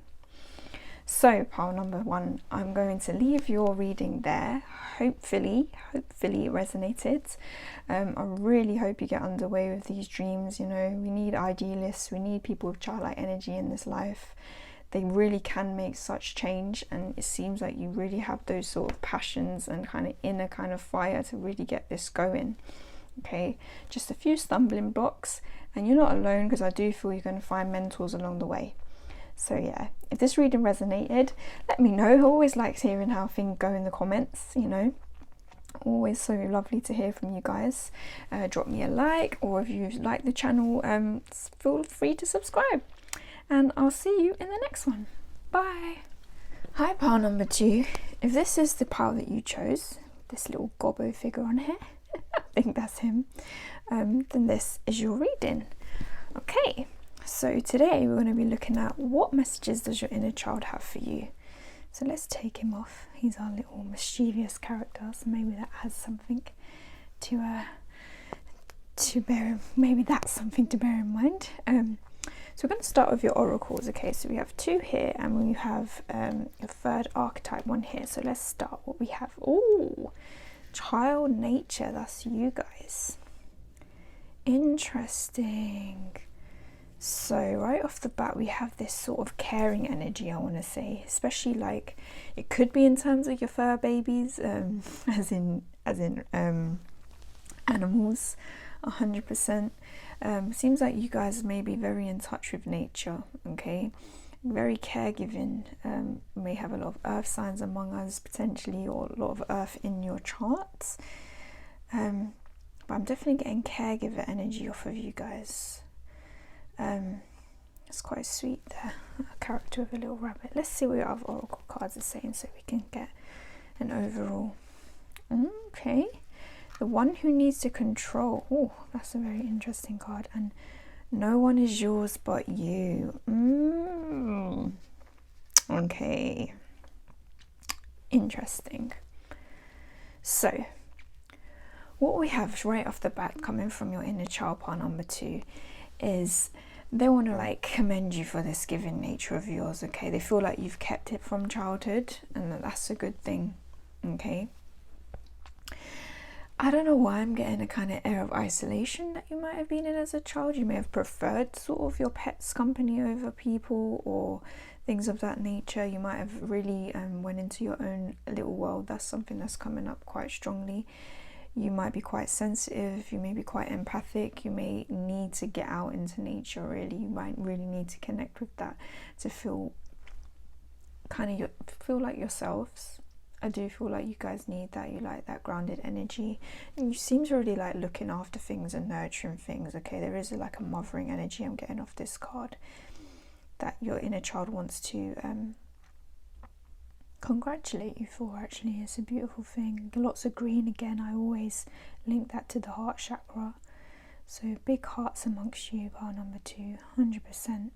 So pile number 1, I'm going to leave your reading there. Hopefully it resonated. I really hope you get underway with these dreams. You know, we need idealists, we need people with childlike energy in this life. They really can make such change, and it seems like you really have those sort of passions and kind of inner kind of fire to really get this going. Okay, just a few stumbling blocks, and you're not alone, because I do feel you're going to find mentors along the way. So yeah, if this reading resonated, let me know. I always like hearing how things go in the comments, you know. Always so lovely to hear from you guys. Drop me a like, or if you like the channel, feel free to subscribe. And I'll see you in the next one. Bye. Hi, pile number 2. If this is the pile that you chose, this little gobbo figure on here, I think that's him, then this is your reading. Okay. So today we're going to be looking at what messages does your inner child have for you. So let's take him off. He's our little mischievous character, so maybe that has something to bear. Maybe that's something to bear in mind. So we're going to start with your oracles. Okay, so we have 2 here, and we have your 3rd archetype one here. So let's start what we have. Oh, child nature. That's you guys. Interesting. So right off the bat, we have this sort of caring energy, I want to say, especially like it could be in terms of your fur babies, as in animals, 100%. Seems like you guys may be very in touch with nature, okay? Very caregiving. May have a lot of earth signs among us potentially, or a lot of earth in your charts. But I'm definitely getting caregiver energy off of you guys. It's quite sweet there, a character with a little rabbit. Let's see what your other oracle cards are saying so we can get an overall. Okay, the one who needs to control. Oh, that's a very interesting card. And no one is yours but you. Okay, interesting. So what we have right off the bat coming from your inner child, pile number 2, is they want to like commend you for this giving nature of yours. Okay, they feel like you've kept it from childhood, and that's a good thing. Okay, I don't know why I'm getting a kind of air of isolation that you might have been in as a child. You may have preferred sort of your pet's company over people or things of that nature. You might have really went into your own little world. That's something that's coming up quite strongly. You might be quite sensitive, you may be quite empathic, you may need to get out into nature really. You might really need to connect with that to feel feel like yourselves. I do feel like you guys need that. You like that grounded energy. And you seem to really like looking after things and nurturing things, okay? There is like a mothering energy I'm getting off this card that your inner child wants to congratulate you for. Actually, it's a beautiful thing. Lots of green again. I always link that to the heart chakra, so big hearts amongst you, pile number 2, 100%.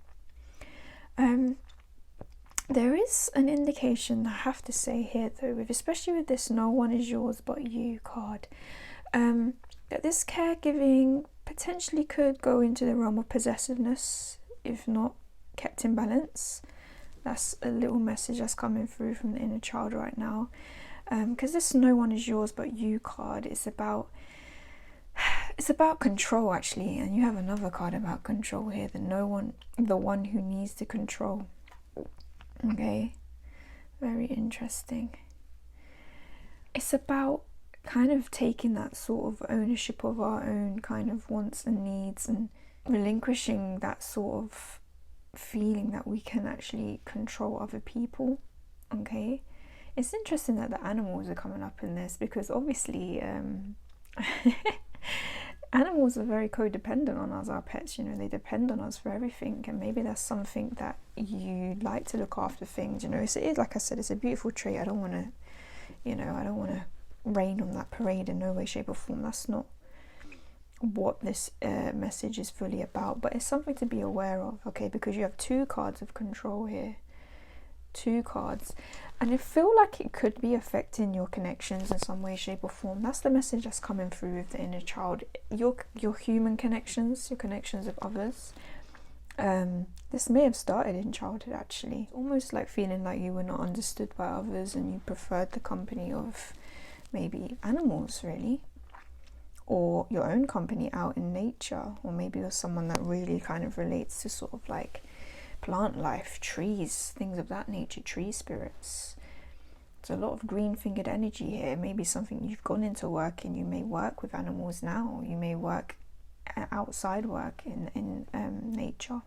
There is an indication, I have to say here though, especially with this no one is yours but you card, that this caregiving potentially could go into the realm of possessiveness if not kept in balance. That's a little message that's coming through from the inner child right now, because this no one is yours but you card is about control actually, and you have another card about control here, the one who needs to control. Okay, very interesting. It's about kind of taking that sort of ownership of our own kind of wants and needs and relinquishing that sort of feeling that we can actually control other people. Okay, it's interesting that the animals are coming up in this, because obviously animals are very codependent on us, our pets, you know, they depend on us for everything, and maybe that's something that you like to look after things, you know. So it is, like I said, it's a beautiful trait. I don't want to rain on that parade in no way, shape or form. That's not what this message is fully about, but it's something to be aware of, okay, because you have 2 cards of control here. 2 cards, and I feel like it could be affecting your connections in some way, shape or form. That's the message that's coming through with the inner child. Your human connections, your connections with others. This may have started in childhood, actually. Almost like feeling like you were not understood by others and you preferred the company of maybe animals, really, or your own company out in nature, or maybe you're someone that really kind of relates to sort of like plant life, trees, things of that nature, tree spirits. There's a lot of green-fingered energy here. Maybe something you've gone into work in. You may work with animals now. You may work outside work in nature.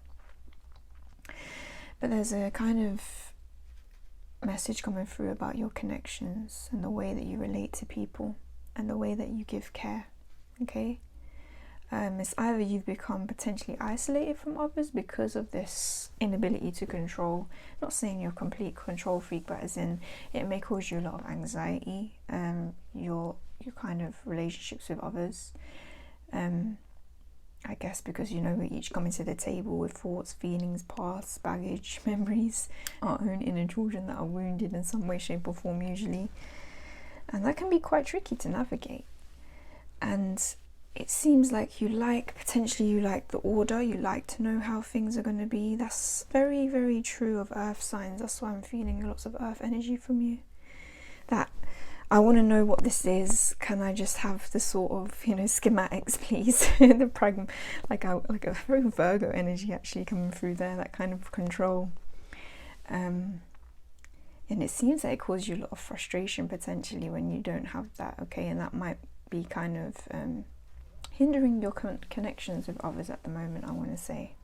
But there's a kind of message coming through about your connections and the way that you relate to people and the way that you give care. Okay, it's either you've become potentially isolated from others because of this inability to control. Not saying you're a complete control freak, but as in it may cause you a lot of anxiety. Your kind of relationships with others. I guess because, you know, we each come into the table with thoughts, feelings, pasts, baggage, memories, our own inner children that are wounded in some way, shape or form usually. And that can be quite tricky to navigate. And it seems like you like the order, you like to know how things are going to be. That's very, very true of earth signs. That's why I'm feeling lots of earth energy from you. That I want to know what this is. Can I just have the sort of, you know, schematics, please? The like a very Virgo energy actually coming through there, that kind of control. And it seems that it causes you a lot of frustration potentially when you don't have that, okay? And that might be kind of hindering your connections with others at the moment, I want to say.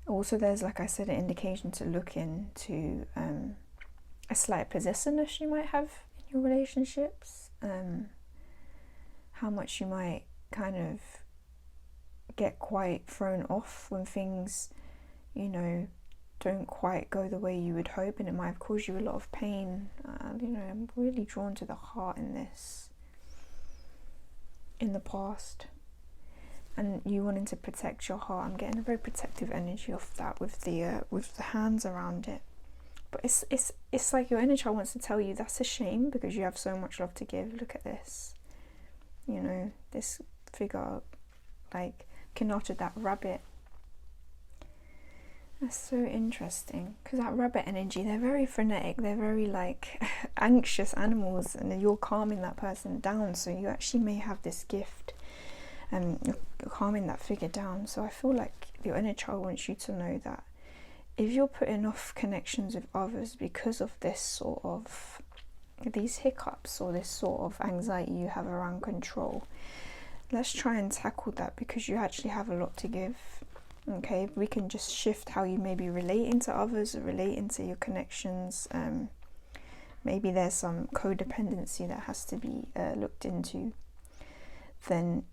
Also, there's, like I said, an indication to look into a slight possessiveness you might have in your relationships, how much you might kind of get quite thrown off when things, you know, don't quite go the way you would hope, and it might have caused you a lot of pain. You know, I'm really drawn to the heart in this, in the past, and you wanting to protect your heart. I'm getting a very protective energy of that with the hands around it. But it's like your inner child wants to tell you that's a shame because you have so much love to give. Look at this, you know, this figure like knotted that rabbit. That's so interesting, because that rabbit energy, they're very frenetic, they're very like anxious animals, and you're calming that person down. So you actually may have this gift and you're calming that figure down. So I feel like your inner child wants you to know that if you're putting off connections with others because of this sort of, these hiccups or this sort of anxiety you have around control, let's try and tackle that, because you actually have a lot to give. Okay, we can just shift how you may be relating to others or relating to your connections. Maybe there's some codependency that has to be looked into. Then,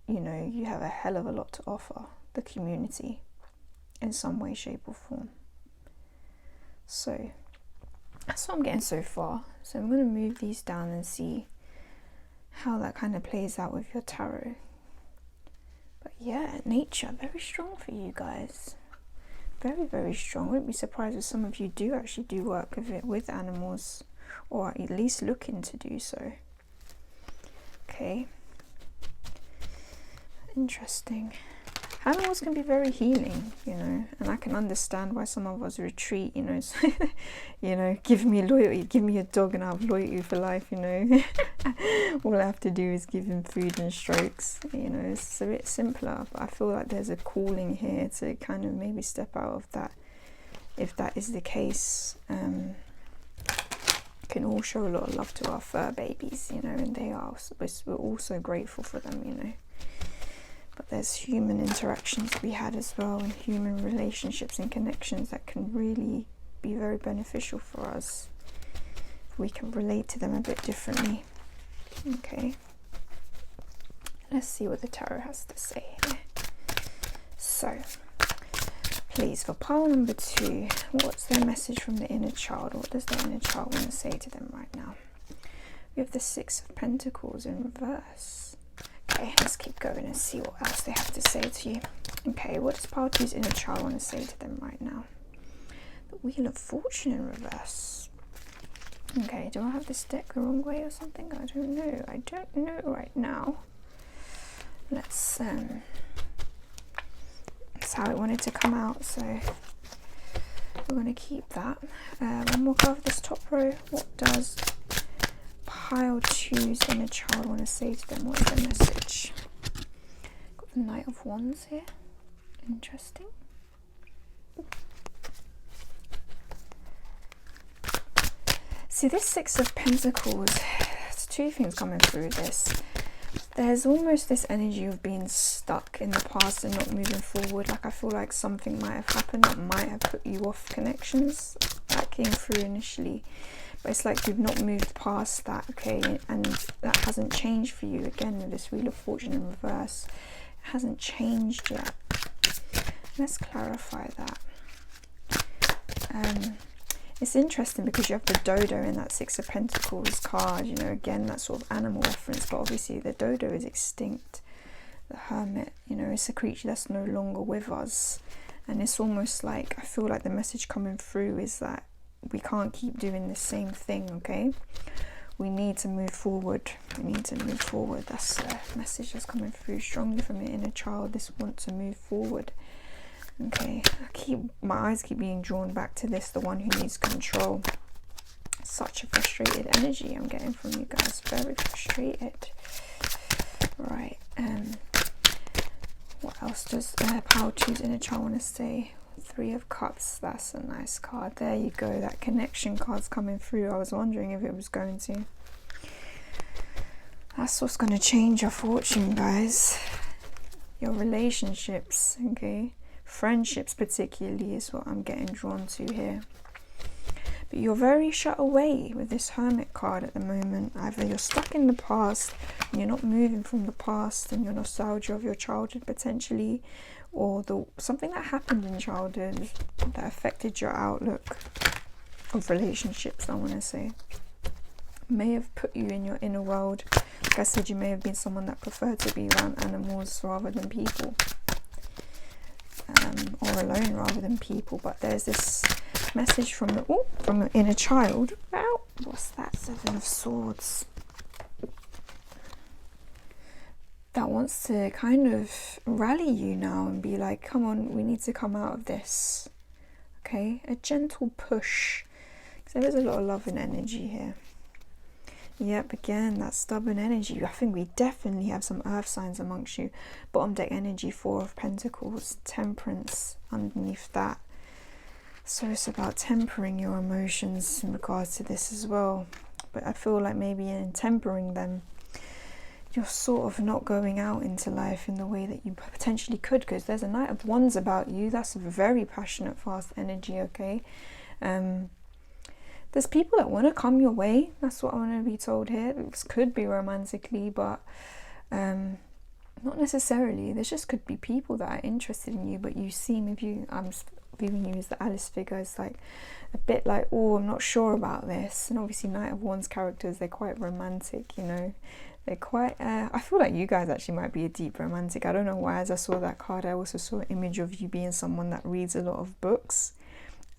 you know, you have a hell of a lot to offer the community in some way, shape or form. So that's what I'm getting so far. So I'm going to move these down and see how that kind of plays out with your tarot. But yeah, nature, very strong for you guys. Very, very strong. I wouldn't be surprised if some of you do actually do work with it, with animals, or at least looking to do so. Okay. Interesting. Animals can be very healing, you know, and I can understand why some of us retreat, you know. So, you know, give me loyalty, give me a dog and I'll have loyalty for life, you know. All I have to do is give him food and strokes, you know. It's a bit simpler, but I feel like there's a calling here to kind of maybe step out of that, if that is the case. Can all show a lot of love to our fur babies, you know, and they are, we're also grateful for them, you know. But there's human interactions to be had as well, and human relationships and connections that can really be very beneficial for us if we can relate to them a bit differently. Okay, let's see what the tarot has to say here. So, please, for pile number 2, what's their message from the inner child? What does the inner child want to say to them right now? We have the 6 of Pentacles in reverse. Okay, let's keep going and see what else they have to say to you. Okay, what does pile 2's inner child want to say to them right now? The Wheel of Fortune in reverse. Okay, do I have this deck the wrong way or something? I don't know. I don't know right now. Let's that's how I wanted to come out, so we're going to keep that. One more card of this top row. What does pile choose inner child want to say to them? What is the message? Got the Knight of Wands here. Interesting. See, this Six of Pentacles, there's two things coming through this. There's almost this energy of being stuck in the past and not moving forward. Like, I feel like something might have happened that might have put you off connections that came through initially. But it's like you've not moved past that, okay? And that hasn't changed for you. Again, with this Wheel of Fortune in reverse, it hasn't changed yet. Let's clarify that. It's interesting because you have the dodo in that Six of Pentacles card, you know, again, that sort of animal reference, but obviously the dodo is extinct. The Hermit, you know, it's a creature that's no longer with us. And it's almost like, I feel like the message coming through is that we can't keep doing the same thing, okay? We need to move forward. We need to move forward. That's the message that's coming through strongly from your inner child. This want to move forward. Okay, my eyes keep being drawn back to this, the one who needs control. Such a frustrated energy I'm getting from you guys, very frustrated. Right, what else does Power Choose Inner Child want to say? Three of Cups, that's a nice card. There you go, that connection card's coming through. I was wondering if it was going to. That's what's going to change your fortune, guys. Your relationships, okay? Friendships particularly is what I'm getting drawn to here. But you're very shut away with this Hermit card at the moment. Either you're stuck in the past and you're not moving from the past and your nostalgia of your childhood potentially, or something that happened in childhood that affected your outlook of relationships, I want to say, may have put you in your inner world. Like I said, you may have been someone that preferred to be around animals rather than people. Or alone rather than people, but there's this message from the inner child. Wow, what's that? Seven of Swords. That wants to kind of rally you now and be like, come on, we need to come out of this. Okay, a gentle push. So there's a lot of love and energy here. Yep, again, that stubborn energy. I think we definitely have some earth signs amongst you. Bottom deck energy, Four of Pentacles, Temperance underneath that. So it's about tempering your emotions in regards to this as well. But I feel like maybe in tempering them, you're sort of not going out into life in the way that you potentially could, because there's a Knight of Wands about you. That's a very passionate, fast energy, okay? There's people that want to come your way. That's what I want to be told here. This could be romantically, but not necessarily. There just could be people that are interested in you, but you seem, I'm viewing you as the Alice figure, it's like a bit like, oh, I'm not sure about this. And obviously Knight of Wands characters, they're quite romantic, you know. They're quite, I feel like you guys actually might be a deep romantic. I don't know why, as I saw that card, I also saw an image of you being someone that reads a lot of books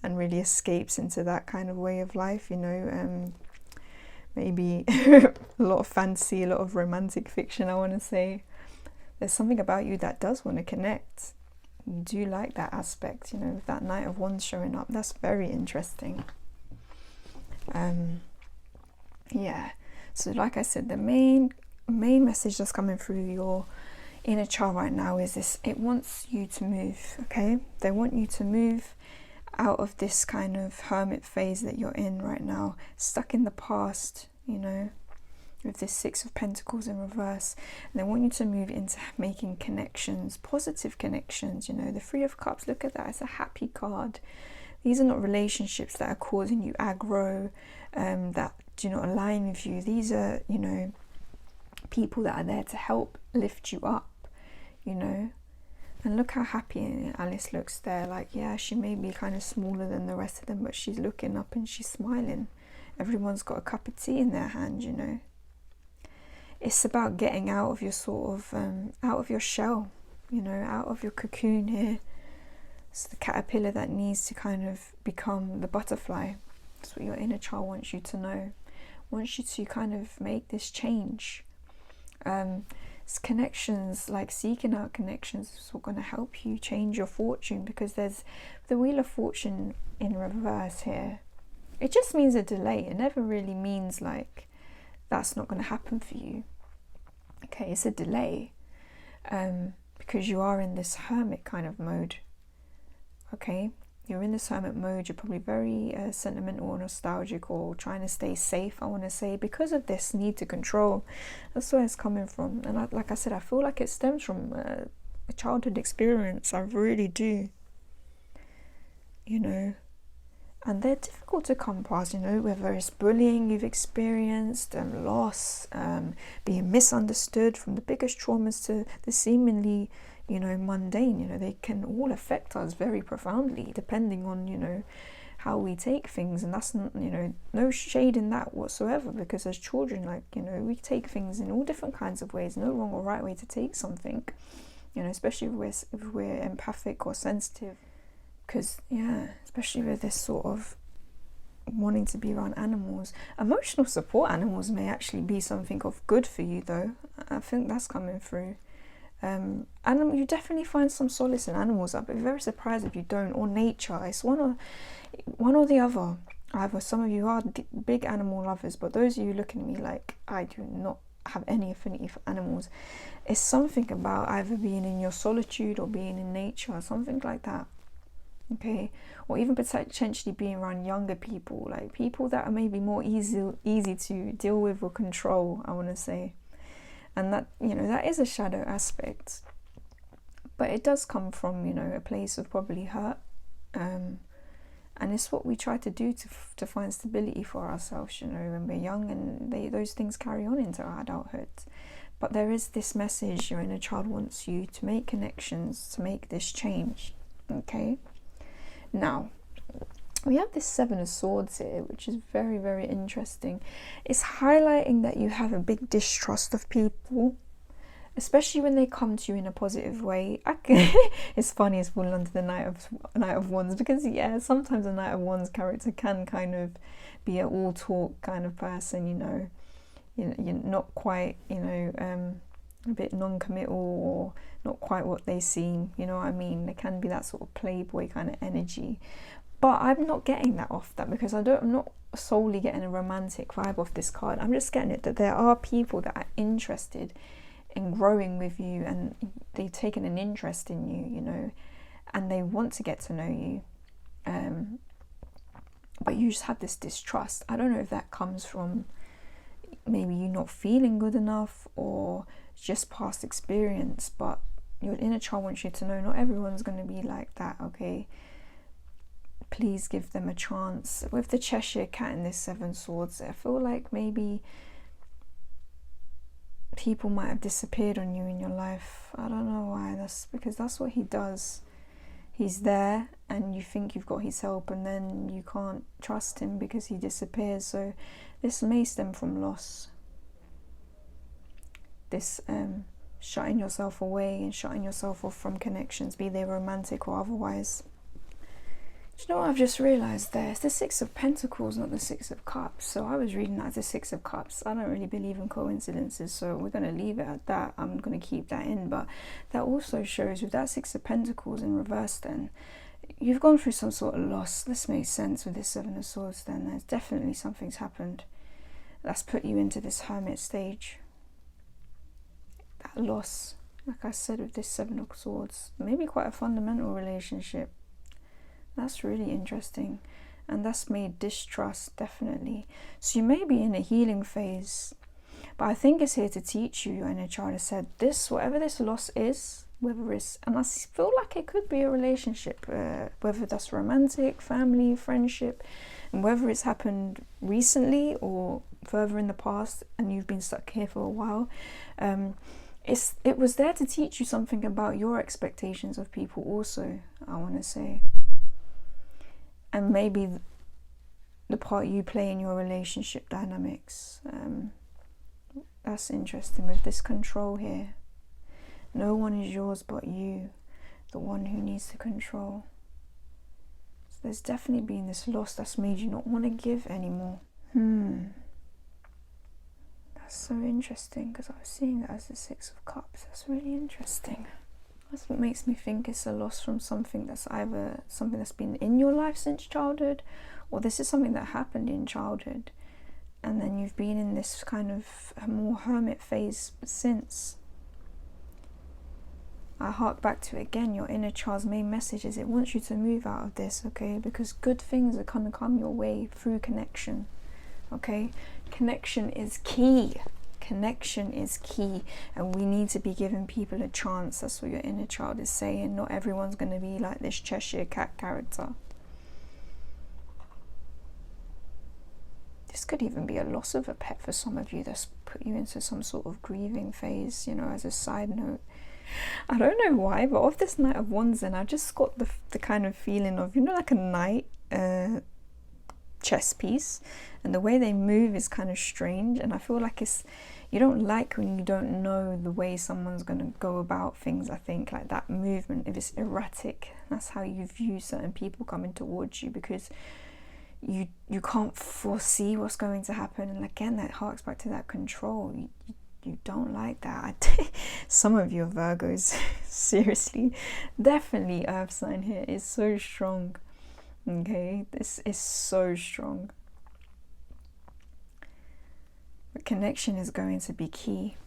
and really escapes into that kind of way of life, you know. Maybe a lot of fantasy, a lot of romantic fiction, I want to say. There's something about you that does want to connect. You do like that aspect, you know, with that Knight of Wands showing up. That's very interesting. Yeah, so like I said, the main message that's coming through your inner child right now is this: it wants you to move, okay? They want you to move out of this kind of hermit phase that you're in right now, stuck in the past, you know, with this Six of Pentacles in reverse. And they want you to move into making connections, positive connections, you know. The Three of Cups, look at that, it's a happy card. These are not relationships that are causing you aggro, that do not align with you. These are, you know, people that are there to help lift you up, you know. And look how happy Alice looks there. Like, yeah, she may be kind of smaller than the rest of them, but she's looking up and she's smiling. Everyone's got a cup of tea in their hand, you know. It's about getting out of your sort of, out of your shell, you know, out of your cocoon here. It's the caterpillar that needs to kind of become the butterfly. That's what your inner child wants you to know. Wants you to kind of make this change. It's connections, like seeking out connections, is what's going to help you change your fortune, because there's the Wheel of Fortune in reverse here. It just means a delay. It never really means like that's not going to happen for you. Okay, it's a delay, because you are in this hermit kind of mode. Okay, you're in this hermit mode. You're probably very sentimental or nostalgic, or trying to stay safe, I want to say, because of this need to control. That's where it's coming from. And like I said, I feel like it stems from a childhood experience. I really do. You know, and they're difficult to come past, you know, whether it's bullying you've experienced, loss, being misunderstood, from the biggest traumas to the seemingly, you know, mundane. You know, they can all affect us very profoundly depending on, you know, how we take things. And that's not, you know, no shade in that whatsoever, because as children, like, you know, we take things in all different kinds of ways. No wrong or right way to take something, you know, especially if we're empathic or sensitive. Because, yeah, especially with this sort of wanting to be around animals. Emotional support animals may actually be something of good for you, though. I think that's coming through. You definitely find some solace in animals. I'd be very surprised if you don't. Or nature. It's one or the other. Either some of you are big animal lovers, but those of you looking at me like I do not have any affinity for animals. It's something about either being in your solitude or being in nature, or something like that. Okay, or even potentially being around younger people, like people that are maybe more easy to deal with or control, I want to say. And that, you know, that is a shadow aspect, but it does come from, you know, a place of probably hurt, and it's what we try to do to find stability for ourselves, you know, when we're young, and those things carry on into our adulthood. But there is this message: your inner child wants you to make connections, to make this change. Okay. Now, we have this Seven of Swords here, which is very, very interesting. It's highlighting that you have a big distrust of people, especially when they come to you in a positive way. It's funny, it's fallen under the Knight of Wands, because, yeah, sometimes the Knight of Wands character can kind of be an all-talk kind of person, you know. You're not quite, you know, a bit non-committal, or not quite what they seem, you know what I mean? There can be that sort of playboy kind of energy, but I'm not getting that off that, because I'm not solely getting a romantic vibe off this card. I'm just getting it that there are people that are interested in growing with you, and they've taken an interest in you, you know, and they want to get to know you, but you just have this distrust. I don't know if that comes from maybe you not feeling good enough, or just past experience, but your inner child wants you to know not everyone's going to be like that. Okay, please give them a chance. With the Cheshire Cat and this Seven Swords, I feel like maybe people might have disappeared on you in your life. I don't know why. That's because that's what he does. He's there and you think you've got his help, and then you can't trust him because he disappears. So this may stem from loss. This shutting yourself away and shutting yourself off from connections, be they romantic or otherwise. Do you know what I've just realised there? It's the Six of Pentacles, not the Six of Cups. So I was reading that as the Six of Cups. I don't really believe in coincidences, so we're going to leave it at that. I'm going to keep that in. But that also shows, with that Six of Pentacles in reverse, then you've gone through some sort of loss. This makes sense with this Seven of Swords then. There's definitely something's happened that's put you into this hermit stage. That loss, like I said, with this Seven of Swords, maybe quite a fundamental relationship. That's really interesting, and that's made distrust, definitely. So you may be in a healing phase, but I think it's here to teach you. Your inner child has said this, whatever this loss is, whether it's, and I feel like it could be a relationship, whether that's romantic, family, friendship, and whether it's happened recently or further in the past and you've been stuck here for a while. It was there to teach you something about your expectations of people also, I want to say. And maybe the part you play in your relationship dynamics. That's interesting with this control here. No one is yours but you, the one who needs to control. There's definitely been this loss that's made you not want to give anymore. That's so interesting, because I was seeing that as the Six of Cups. That's really interesting. That's what makes me think it's a loss from something that's either something that's been in your life since childhood, or this is something that happened in childhood, and then you've been in this kind of a more hermit phase since. I hark back to, again, your inner child's main message is it wants you to move out of this, okay? Because good things are going to come your way through connection, okay? Connection is key. Connection is key, and we need to be giving people a chance. That's what your inner child is saying. Not everyone's going to be like this Cheshire Cat character. This could even be a loss of a pet for some of you that's put you into some sort of grieving phase, you know, as a side note. I don't know why, but of this Knight of Wands, then I just got the kind of feeling of, you know, like a knight chess piece, and the way they move is kind of strange, and I feel like you don't like when you don't know the way someone's going to go about things. I think like that movement, if it's erratic, that's how you view certain people coming towards you, because you can't foresee what's going to happen. And again, that harks back to that control. You don't like that. Some of you are Virgos, seriously, definitely earth sign here is so strong. Okay, this is so strong. But connection is going to be key.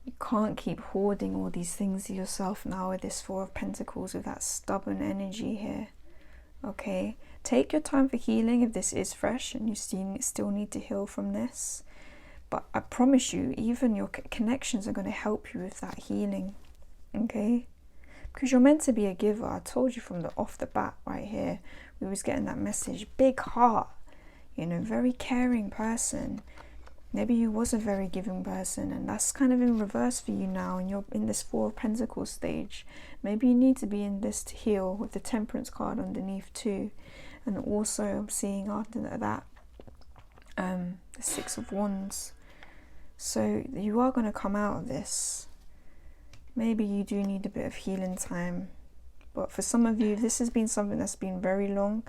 You can't keep hoarding all these things to yourself now with this Four of Pentacles, with that stubborn energy here. Okay, take your time for healing if this is fresh and you still need to heal from this. But I promise you, even your connections are going to help you with that healing, okay? Because you're meant to be a giver. I told you from off the bat right here, we was getting that message. Big heart, you know, very caring person. Maybe you was a very giving person, and that's kind of in reverse for you now, and you're in this Four of Pentacles stage. Maybe you need to be in this to heal, with the Temperance card underneath too. And also I'm seeing after that the Six of Wands. So you are going to come out of this. Maybe you do need a bit of healing time, but for some of you, this has been something that's been very long.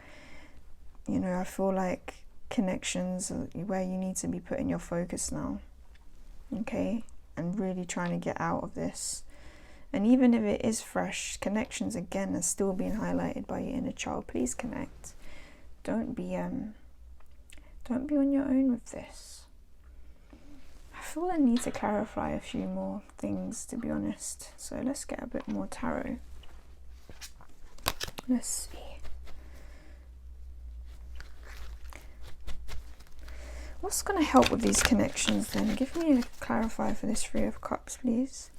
You know, I feel like connections are where you need to be putting your focus now, okay, and really trying to get out of this. And even if it is fresh, connections again are still being highlighted by your inner child. Please connect. Don't be on your own with this. I feel I need to clarify a few more things, to be honest. So let's get a bit more tarot. Let's see. What's going to help with these connections then? Give me a clarifier for this Three of Cups, please.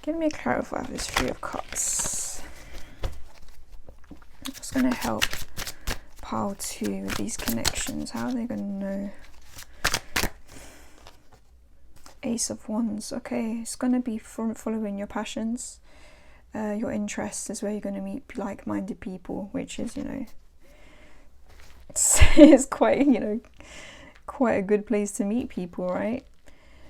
Give me a clarifier for this Three of Cups. What's going to help pile 2 with these connections? How are they going to know? Ace of Wands. Okay, it's going to be from following your passions. Your interests is where you're going to meet like-minded people, which is, you know, it's quite, you know, quite a good place to meet people, right?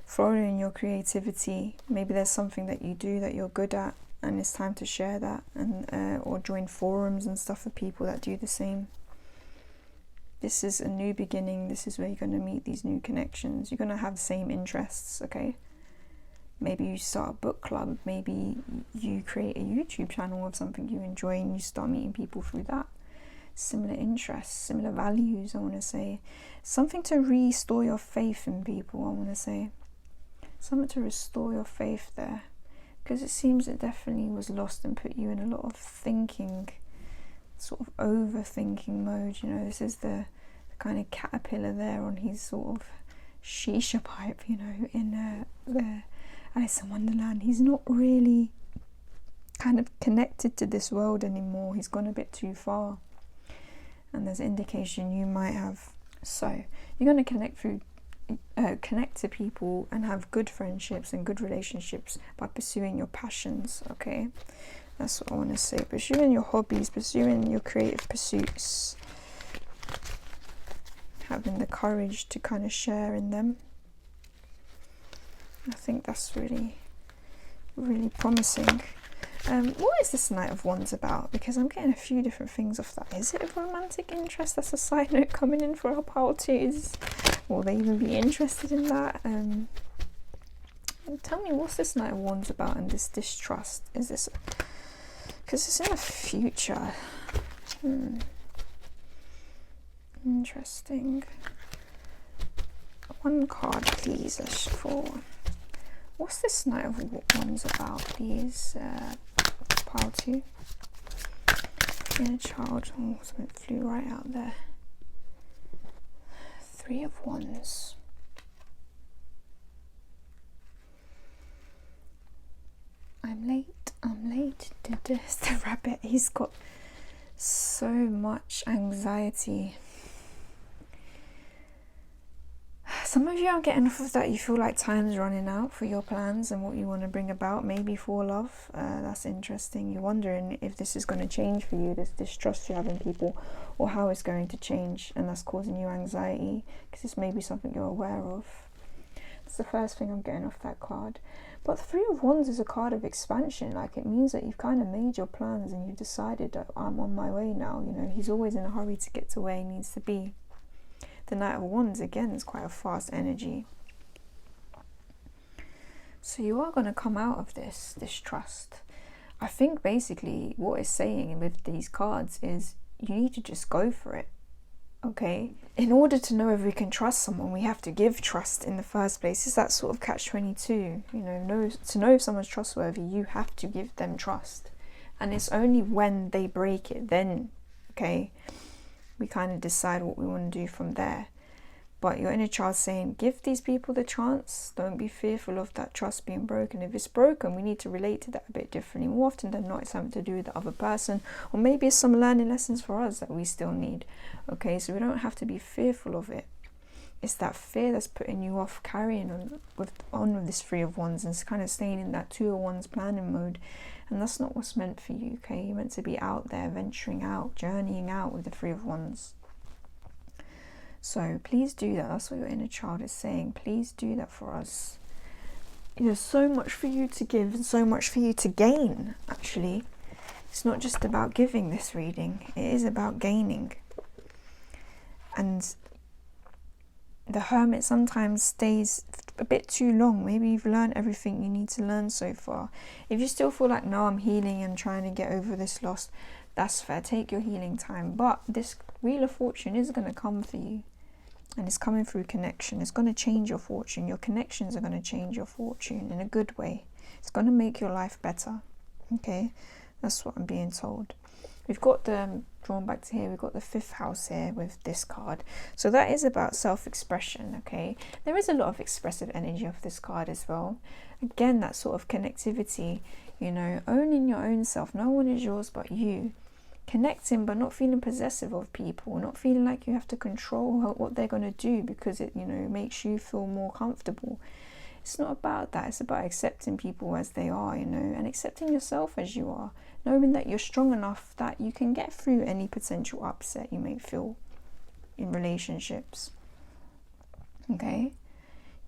Following your creativity. Maybe there's something that you do that you're good at, and it's time to share that, and or join forums and stuff with people that do the same. This is a new beginning. This is where you're going to meet these new connections. You're going to have the same interests, okay? Maybe you start a book club. Maybe you create a YouTube channel of something you enjoy and you start meeting people through that. Similar interests, similar values, I want to say. Something to restore your faith in people, I want to say. Something to restore your faith there. Because it seems it definitely was lost and put you in a lot of thinking, sort of overthinking mode. You know, this is the kind of caterpillar there on his sort of shisha pipe, you know, in the Alice in Wonderland. He's not really kind of connected to this world anymore. He's gone a bit too far, and there's indication you might have. So you're going to connect to people and have good friendships and good relationships by pursuing your passions, okay? That's what I want to say. Pursuing your hobbies, pursuing your creative pursuits, having the courage to kind of share in them. I think that's really, really promising. What is this Knight of Wands about? Because I'm getting a few different things off that. Is it a romantic interest? That's a side note coming in for our pile twos. Will they even be interested in that? Tell me, what's this Knight of Wands about and this distrust? Is this... because it's in the future. Interesting. One card, please. For what's this Knight of Wands about, please? Pile two. Inner child. Oh, something flew right out there. Three of Wands. I'm late. It's the rabbit. He's got so much anxiety. Some of you are getting off of that. You feel like time's running out for your plans and what you want to bring about, maybe for love. That's interesting. You're wondering if this is going to change for you, this distrust you have in people, or how it's going to change, and that's causing you anxiety because this may be something you're aware of. That's the first thing I'm getting off that card. But the Three of Wands is a card of expansion. Like, it means that you've kind of made your plans and you've decided that I'm on my way now. You know, he's always in a hurry to get to where he needs to be. The Knight of Wands, again, is quite a fast energy. So you are going to come out of this trust. I think basically what it's saying with these cards is you need to just go for it. Okay, in order to know if we can trust someone, we have to give trust in the first place. It's that sort of catch-22. You know, to know if someone's trustworthy, you have to give them trust. And it's only when they break it, then, okay, we kind of decide what we want to do from there. But your inner child's saying, give these people the chance. Don't be fearful of that trust being broken. If it's broken, we need to relate to that a bit differently. More often than not, it's something to do with the other person, or maybe it's some learning lessons for us that we still need. Okay, so we don't have to be fearful of it. It's that fear that's putting you off carrying on with this Three of Wands, and it's kind of staying in that Two of Wands planning mode. And that's not what's meant for you, okay? You're meant to be out there, venturing out, journeying out with the Three of Wands. So please do that. That's what your inner child is saying. Please do that for us. There's so much for you to give and so much for you to gain, actually. It's not just about giving this reading. It is about gaining. And the Hermit sometimes stays a bit too long. Maybe you've learned everything you need to learn so far. If you still feel like, no, I'm healing and trying to get over this loss, that's fair. Take your healing time. But this Wheel of Fortune is going to come for you. And it's coming through connection. It's going to change your fortune. Your connections are going to change your fortune in a good way. It's going to make your life better. Okay, that's what I'm being told. We've got the, drawn back to here, we've got the 5th house here with this card. So that is about self-expression, okay? There is a lot of expressive energy of this card as well. Again, that sort of connectivity, you know, owning your own self. No one is yours but you. Connecting but not feeling possessive of people, not feeling like you have to control what they're going to do because it, you know, makes you feel more comfortable. It's not about that. It's about accepting people as they are, you know, and accepting yourself as you are, knowing that you're strong enough that you can get through any potential upset you may feel in relationships. Okay,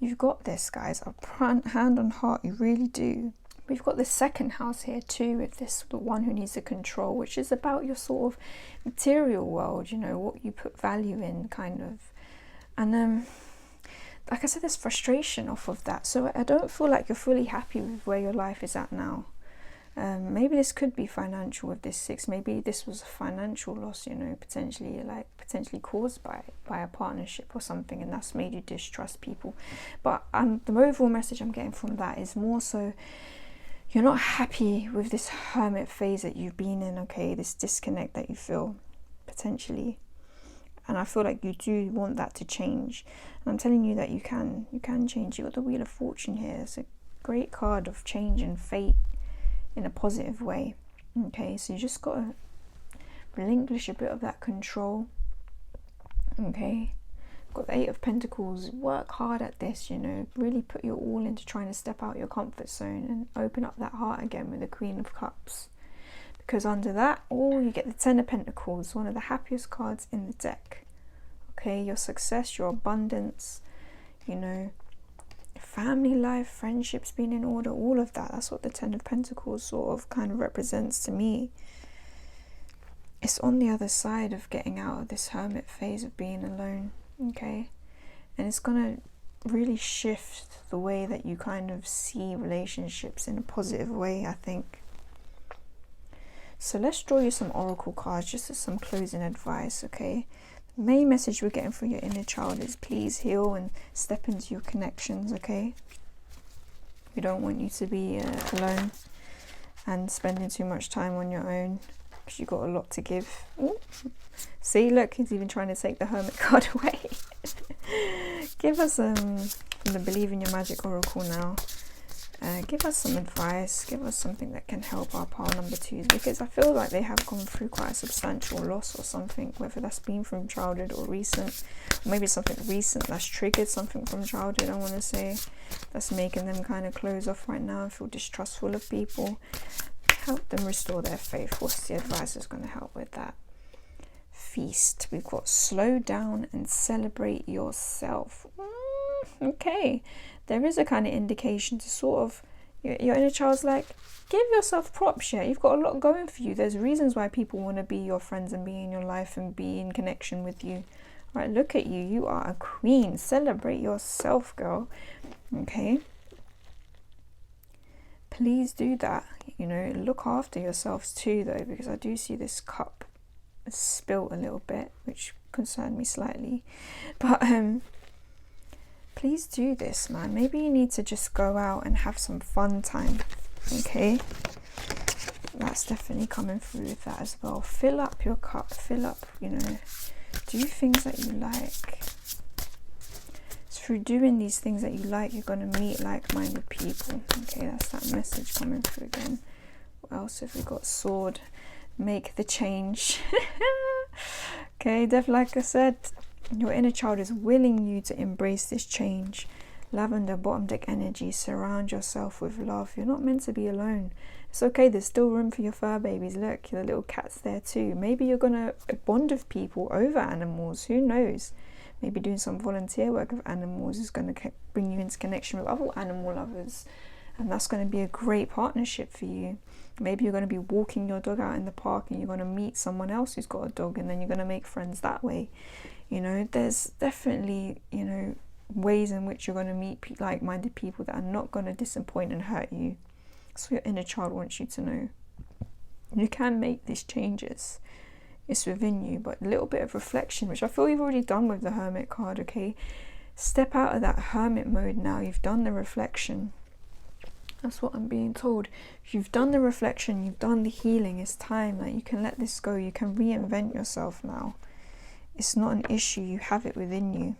you've got this, guys. Hand on heart, you really do. We've got the 2nd house here too, with this, the one who needs to control, which is about your sort of material world, you know, what you put value in, kind of. And like I said, there's frustration off of that. So I don't feel like you're fully happy with where your life is at now. Maybe this could be financial with this 6. Maybe this was a financial loss, you know, potentially caused by a partnership or something, and that's made you distrust people. But the overall message I'm getting from that is more so, you're not happy with this hermit phase that you've been in, okay? This disconnect that you feel, potentially. And I feel like you do want that to change. And I'm telling you that you can change. You've got the Wheel of Fortune here. It's a great card of change and fate in a positive way. Okay, so you just got to relinquish a bit of that control. Okay. Got the 8 of Pentacles. Work hard at this, you know, really put your all into trying to step out your comfort zone and open up that heart again with the Queen of Cups, because under that, you get the 10 of Pentacles, one of the happiest cards in the deck. Okay, your success, your abundance, you know, family life, friendships being in order, all of that. That's what the Ten of Pentacles sort of kind of represents to me. It's on the other side of getting out of this hermit phase of being alone, okay? And it's gonna really shift the way that you kind of see relationships in a positive way, I think. So let's draw you some oracle cards just as some closing advice, okay? The main message we're getting from your inner child is please heal and step into your connections, okay? We don't want you to be alone and spending too much time on your own, because you've got a lot to give. Ooh. See, look, he's even trying to take the Hermit card away. Give us the Believe in Your Magic Oracle now. Give us some advice, give us something that can help our pile number 2s, because I feel like they have gone through quite a substantial loss or something, whether that's been from childhood or recent, or maybe something recent that's triggered something from childhood, I want to say, that's making them kind of close off right now and feel distrustful of people. Help them restore their faith. What's the advice that's going to help with that? Feast. We've got slow down and celebrate yourself. Okay, there is a kind of indication to sort of your inner child's like, give yourself props. Yeah, you've got a lot going for you. There's reasons why people want to be your friends and be in your life and be in connection with you. Right, look at you, you are a queen. Celebrate yourself, girl. Okay, please do that. You know, look after yourselves too, though, because I do see this cup spilt a little bit, which concerned me slightly. But please do this, man. Maybe you need to just go out and have some fun time, okay? That's definitely coming through with that as well. Fill up your cup, fill up, you know, do things that you like. Through doing these things that you like, you're going to meet like-minded people. Okay, that's that message coming through again. What else have we got? Sword. Make the change. Okay, like I said, your inner child is willing you to embrace this change. Lavender, bottom deck energy. Surround yourself with love. You're not meant to be alone. It's okay, there's still room for your fur babies. Look, the little cat's there too. Maybe you're going to bond with people over animals. Who knows? Maybe doing some volunteer work with animals is going to bring you into connection with other animal lovers, and that's going to be a great partnership for you. Maybe you're going to be walking your dog out in the park and you're going to meet someone else who's got a dog, and then you're going to make friends that way. You know, there's definitely, you know, ways in which you're going to meet like-minded people that are not going to disappoint and hurt you. That's what your inner child wants you to know. You can make these changes. It's within you, but a little bit of reflection, which I feel you've already done with the Hermit card, okay? Step out of that hermit mode now. You've done the reflection. That's what I'm being told. If you've done the reflection, you've done the healing, it's time that you can let this go. You can reinvent yourself now. It's not an issue. You have it within you.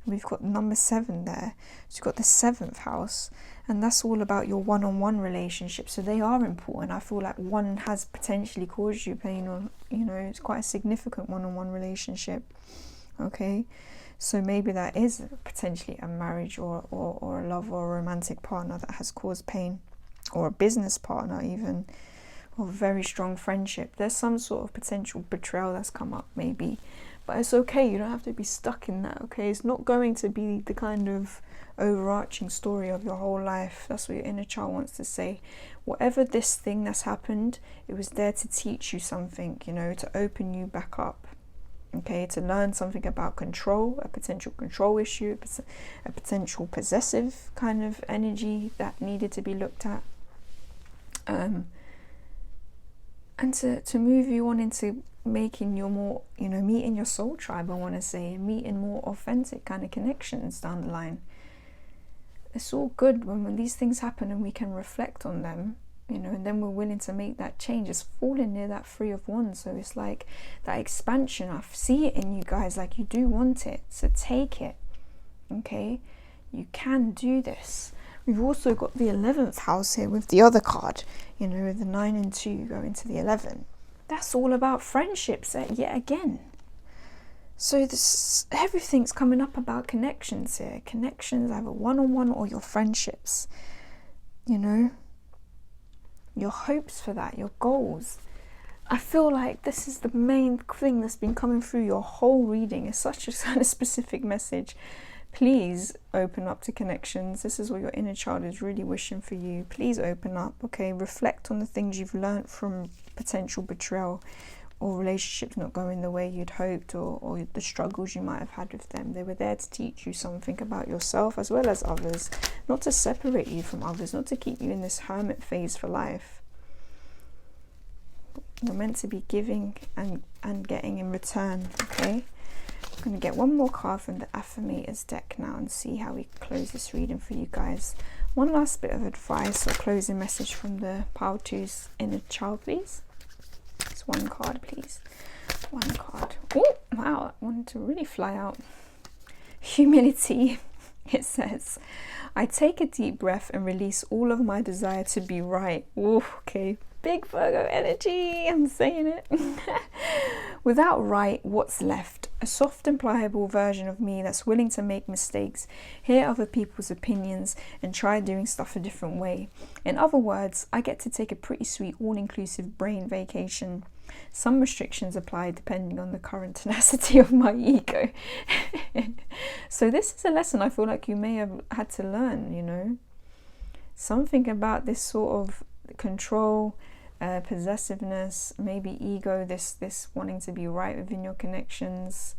We've got number 7 there. So you've got the 7th house, and that's all about your one-on-one relationships. So they are important. I feel like one has potentially caused you pain, or, you know, it's quite a significant one-on-one relationship. Okay, so maybe that is potentially a marriage or a love or a romantic partner that has caused pain, or a business partner even, or a very strong friendship. There's some sort of potential betrayal that's come up maybe. But it's okay, you don't have to be stuck in that, okay? It's not going to be the kind of overarching story of your whole life. That's what your inner child wants to say. Whatever this thing that's happened, it was there to teach you something, you know, to open you back up, okay? To learn something about control, a potential control issue, a potential possessive kind of energy that needed to be looked at. And to move you on into making your more, you know, meeting your soul tribe, I want to say, meeting more authentic kind of connections down the line. It's all good when these things happen and we can reflect on them, you know, and then we're willing to make that change. It's falling near that 3 of Wands, so it's like that expansion. I see it in you guys, like you do want it, so take it, okay? You can do this. We've also got the 11th house here with the other card, you know, the 9 and 2 go into the 11. That's all about friendships yet again. So this, everything's coming up about connections here. Connections, either one-on-one or your friendships. You know, your hopes for that, your goals. I feel like this is the main thing that's been coming through your whole reading. It's such a kind of specific message, Please open up to connections. This is what your inner child is really wishing for you. Please open up, okay? Reflect on the things you've learned from potential betrayal or relationships not going the way you'd hoped, or the struggles you might have had with them. They were there to teach you something about yourself as well as others, not to separate you from others, not to keep you in this hermit phase for life. You're meant to be giving and getting in return, okay? I'm going to get one more card from the Affirmators deck now and see how we close this reading for you guys. One last bit of advice or closing message from the Pile 2's inner child, please. It's one card, please. One card. Oh, wow, I wanted to really fly out. Humility. It says, I take a deep breath and release all of my desire to be right. Ooh, okay, big Virgo energy, I'm saying it. Without right, what's left? A soft and pliable version of me that's willing to make mistakes, hear other people's opinions, and try doing stuff a different way. In other words, I get to take a pretty sweet all-inclusive brain vacation. Some restrictions apply depending on the current tenacity of my ego. So this is a lesson I feel like you may have had to learn, you know. Something about this sort of control, possessiveness, maybe ego, this wanting to be right within your connections.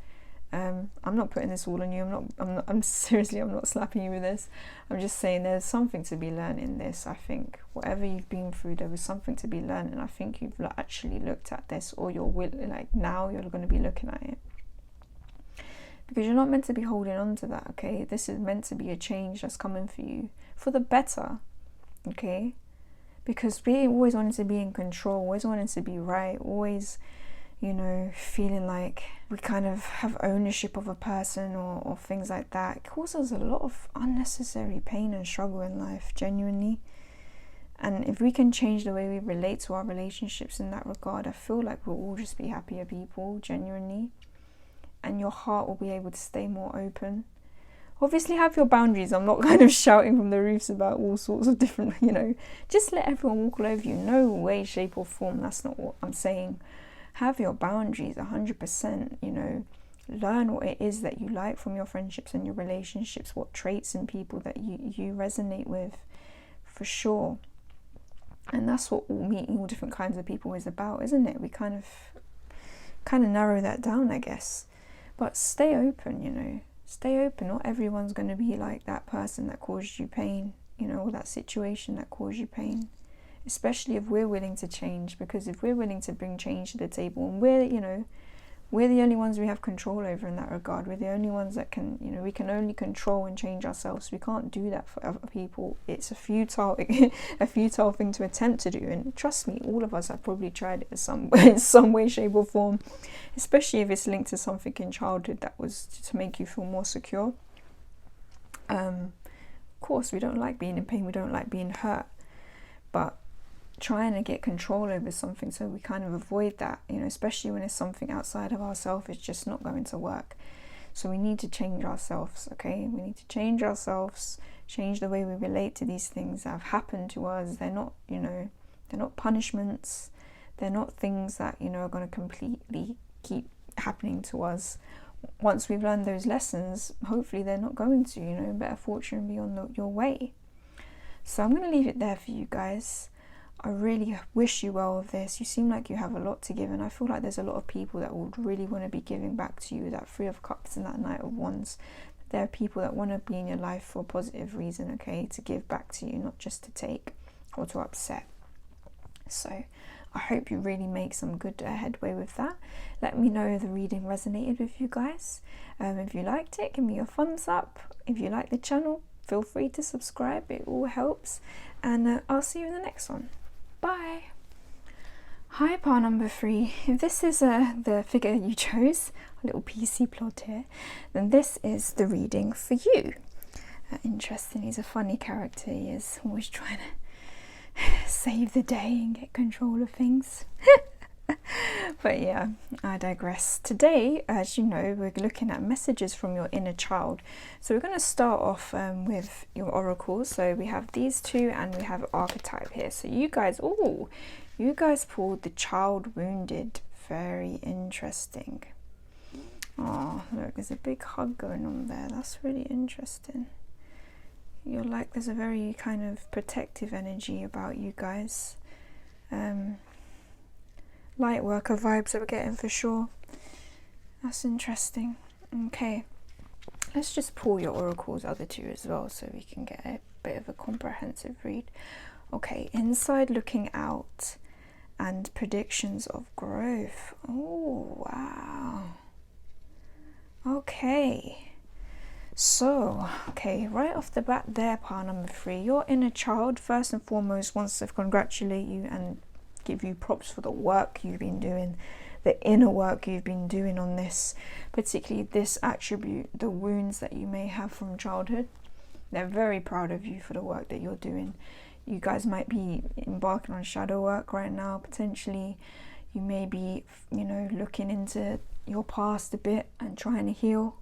I'm not putting this all on you. I'm seriously, I'm not slapping you with this. I'm just saying there's something to be learned in this. I think whatever you've been through, there was something to be learned, and I think you've actually looked at this, or now you're going to be looking at it, because you're not meant to be holding on to that. Okay, this is meant to be a change that's coming for you for the better. Okay, because we always wanted to be in control, always wanted to be right, always, you know, feeling like we kind of have ownership of a person or things like that. It causes a lot of unnecessary pain and struggle in life, genuinely. And if we can change the way we relate to our relationships in that regard, I feel like we'll all just be happier people, genuinely. And your heart will be able to stay more open. Obviously have your boundaries. I'm not kind of shouting from the roofs about all sorts of different, you know, just let everyone walk all over you. No way, shape or form. That's not what I'm saying. Have your boundaries 100%, you know, learn what it is that you like from your friendships and your relationships, what traits in people that you resonate with, for sure. And that's what meeting all different kinds of people is about, isn't it? We kind of narrow that down, I guess. But stay open, you know, stay open. Not everyone's going to be like that person that caused you pain, you know, or that situation that caused you pain. Especially if we're willing to change, because if we're willing to bring change to the table, and we're the only ones we have control over in that regard. We're the only ones that can, you know, we can only control and change ourselves. We can't do that for other people. It's a futile thing to attempt to do. And trust me, all of us have probably tried it in some way, shape or form, especially if it's linked to something in childhood that was to make you feel more secure. Of course, we don't like being in pain. We don't like being hurt, but trying to get control over something so we kind of avoid that, you know, especially when it's something outside of ourselves, it's just not going to work. So we need to change ourselves, okay? We need to change ourselves, change the way we relate to these things that have happened to us. They're not, you know, they're not punishments. They're not things that, you know, are going to completely keep happening to us. Once we've learned those lessons, hopefully they're not going to, you know, better fortune be on your way. So I'm going to leave it there for you guys. I really wish you well with this. You seem like you have a lot to give, and I feel like there's a lot of people that would really want to be giving back to you, that Three of Cups and that Knight of Wands. There are people that want to be in your life for a positive reason, okay, to give back to you, not just to take or to upset. So I hope you really make some good headway with that. Let me know if the reading resonated with you guys. If you liked it, give me a thumbs up. If you like the channel, feel free to subscribe. It all helps. And I'll see you in the next one. Bye. Hi, pile number 3. If this is the figure you chose, a little PC plot here, then this is the reading for you. Interesting, he's a funny character. He is always trying to save the day and get control of things. But yeah, I digress. Today, as you know, we're looking at messages from your inner child. So we're going to start off with your oracles. So we have these two and we have archetype here. So you guys pulled the child wounded. Very interesting. Oh, look, there's a big hug going on there. That's really interesting. You're like, there's a very kind of protective energy about you guys. Light worker vibes that we're getting for sure. That's interesting. Okay, let's just pull your oracles, other two as well, so we can get a bit of a comprehensive read. Okay, inside looking out and predictions of growth. Oh, wow. Okay. So, okay, right off the bat there, pile number 3, your inner child, first and foremost, wants to congratulate you and give you props for the work you've been doing, the inner work you've been doing on this, particularly this attribute, the wounds that you may have from childhood. They're very proud of you for the work that you're doing. You guys might be embarking on shadow work right now, potentially. You may be, looking into your past a bit and trying to heal.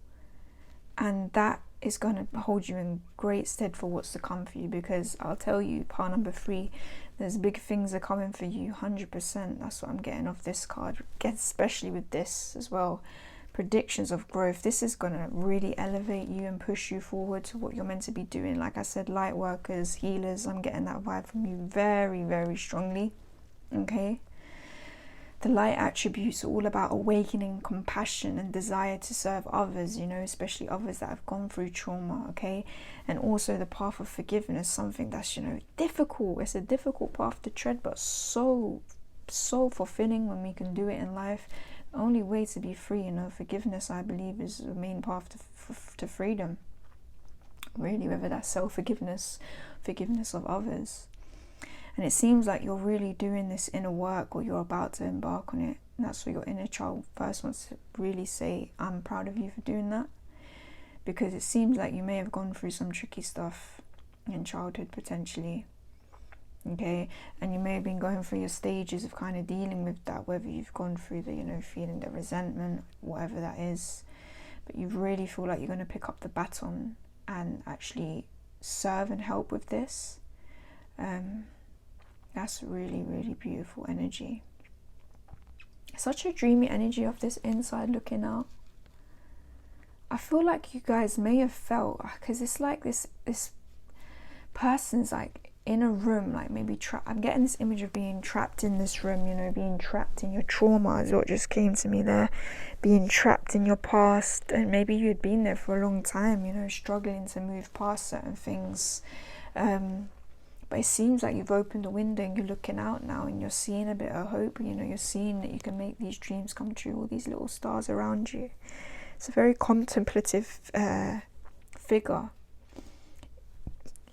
And that is going to hold you in great stead for what's to come for you, because I'll tell you, pile number 3, there's big things that are coming for you, 100%. That's what I'm getting off this card, especially with this as well. Predictions of growth. This is going to really elevate you and push you forward to what you're meant to be doing. Like I said, light workers, healers, I'm getting that vibe from you very, very strongly. Okay. The light attributes are all about awakening compassion and desire to serve others, especially others that have gone through trauma, okay? And also the path of forgiveness, something that's, difficult. It's a difficult path to tread, but so fulfilling when we can do it in life. The only way to be free, forgiveness, I believe, is the main path to freedom. Really, whether that's self-forgiveness, forgiveness of others. And it seems like you're really doing this inner work, or you're about to embark on it. And that's what your inner child first wants to really say, I'm proud of you for doing that. Because it seems like you may have gone through some tricky stuff in childhood, potentially. Okay, and you may have been going through your stages of kind of dealing with that, whether you've gone through the, feeling the resentment, whatever that is. But you really feel like you're going to pick up the baton and actually serve and help with this. That's really, really beautiful energy. Such a dreamy energy of this inside looking out. I feel like you guys may have felt, because it's like this person's like in a room, like maybe trapped. I'm getting this image of being trapped in this room, being trapped in your trauma is what just came to me there. Being trapped in your past, and maybe you had been there for a long time, struggling to move past certain things. But it seems like you've opened a window and you're looking out now and you're seeing a bit of hope. You're seeing that you can make these dreams come true, all these little stars around you. It's a very contemplative figure.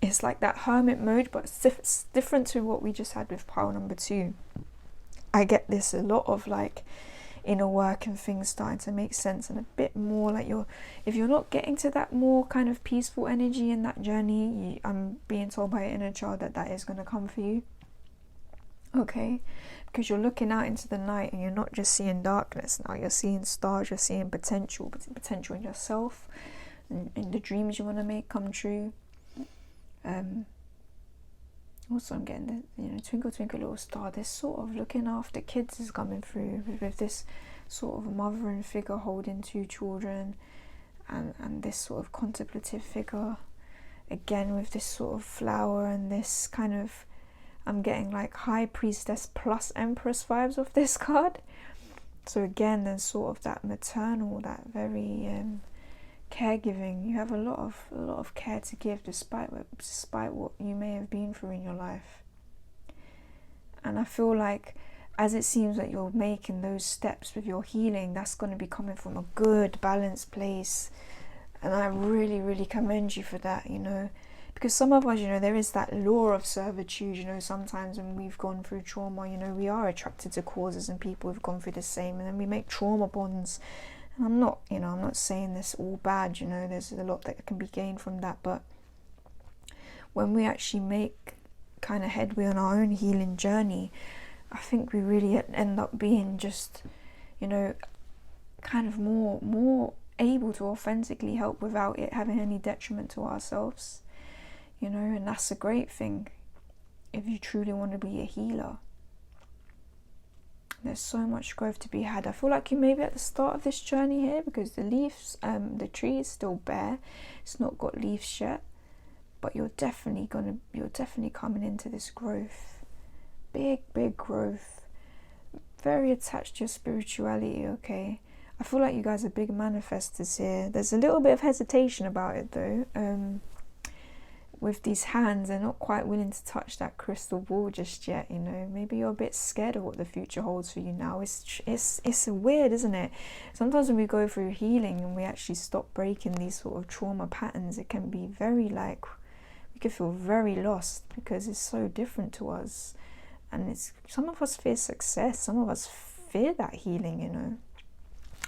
It's like that hermit mode, but it's different to what we just had with pile number 2. I get this a lot of like inner work and things starting to make sense, and a bit more like if you're not getting to that more kind of peaceful energy in that journey, I'm being told by your inner child that is going to come for you. Okay, because you're looking out into the night and you're not just seeing darkness now, you're seeing stars, you're seeing potential in yourself, and the dreams you want to make come true. Also, I'm getting the, twinkle, twinkle, little star. This sort of looking after kids is coming through with this sort of mothering figure holding 2 children, and this sort of contemplative figure. Again, with this sort of flower and this kind of, I'm getting like High Priestess plus Empress vibes of this card. So again, there's sort of that maternal, that very caregiving. You have a lot of care to give, despite what you may have been through in your life. And I feel like, as it seems that you're making those steps with your healing, that's going to be coming from a good, balanced place. And I really, really commend you for that, because some of us, there is that law of servitude. Sometimes when we've gone through trauma, we are attracted to causes and people who've gone through the same, and then we make trauma bonds. And I'm not saying this all bad, there's a lot that can be gained from that, but when we actually make kind of headway on our own healing journey, I think we really end up being just, kind of more able to authentically help without it having any detriment to ourselves, and that's a great thing if you truly want to be a healer. There's so much growth to be had. I feel like you may be at the start of this journey here, because the leaves, the tree is still bare. It's not got leaves yet, but you're definitely coming into this growth. Big growth. Very attached to your spirituality, okay? I feel like you guys are big manifestors here. There's a little bit of hesitation about it though. With these hands, they're not quite willing to touch that crystal ball just yet, you know. Maybe you're a bit scared of what the future holds for you now. It's weird, isn't it? Sometimes when we go through healing and we actually stop breaking these sort of trauma patterns, it can be very like, we can feel very lost because it's so different to us. And some of us fear success, some of us fear that healing, you know.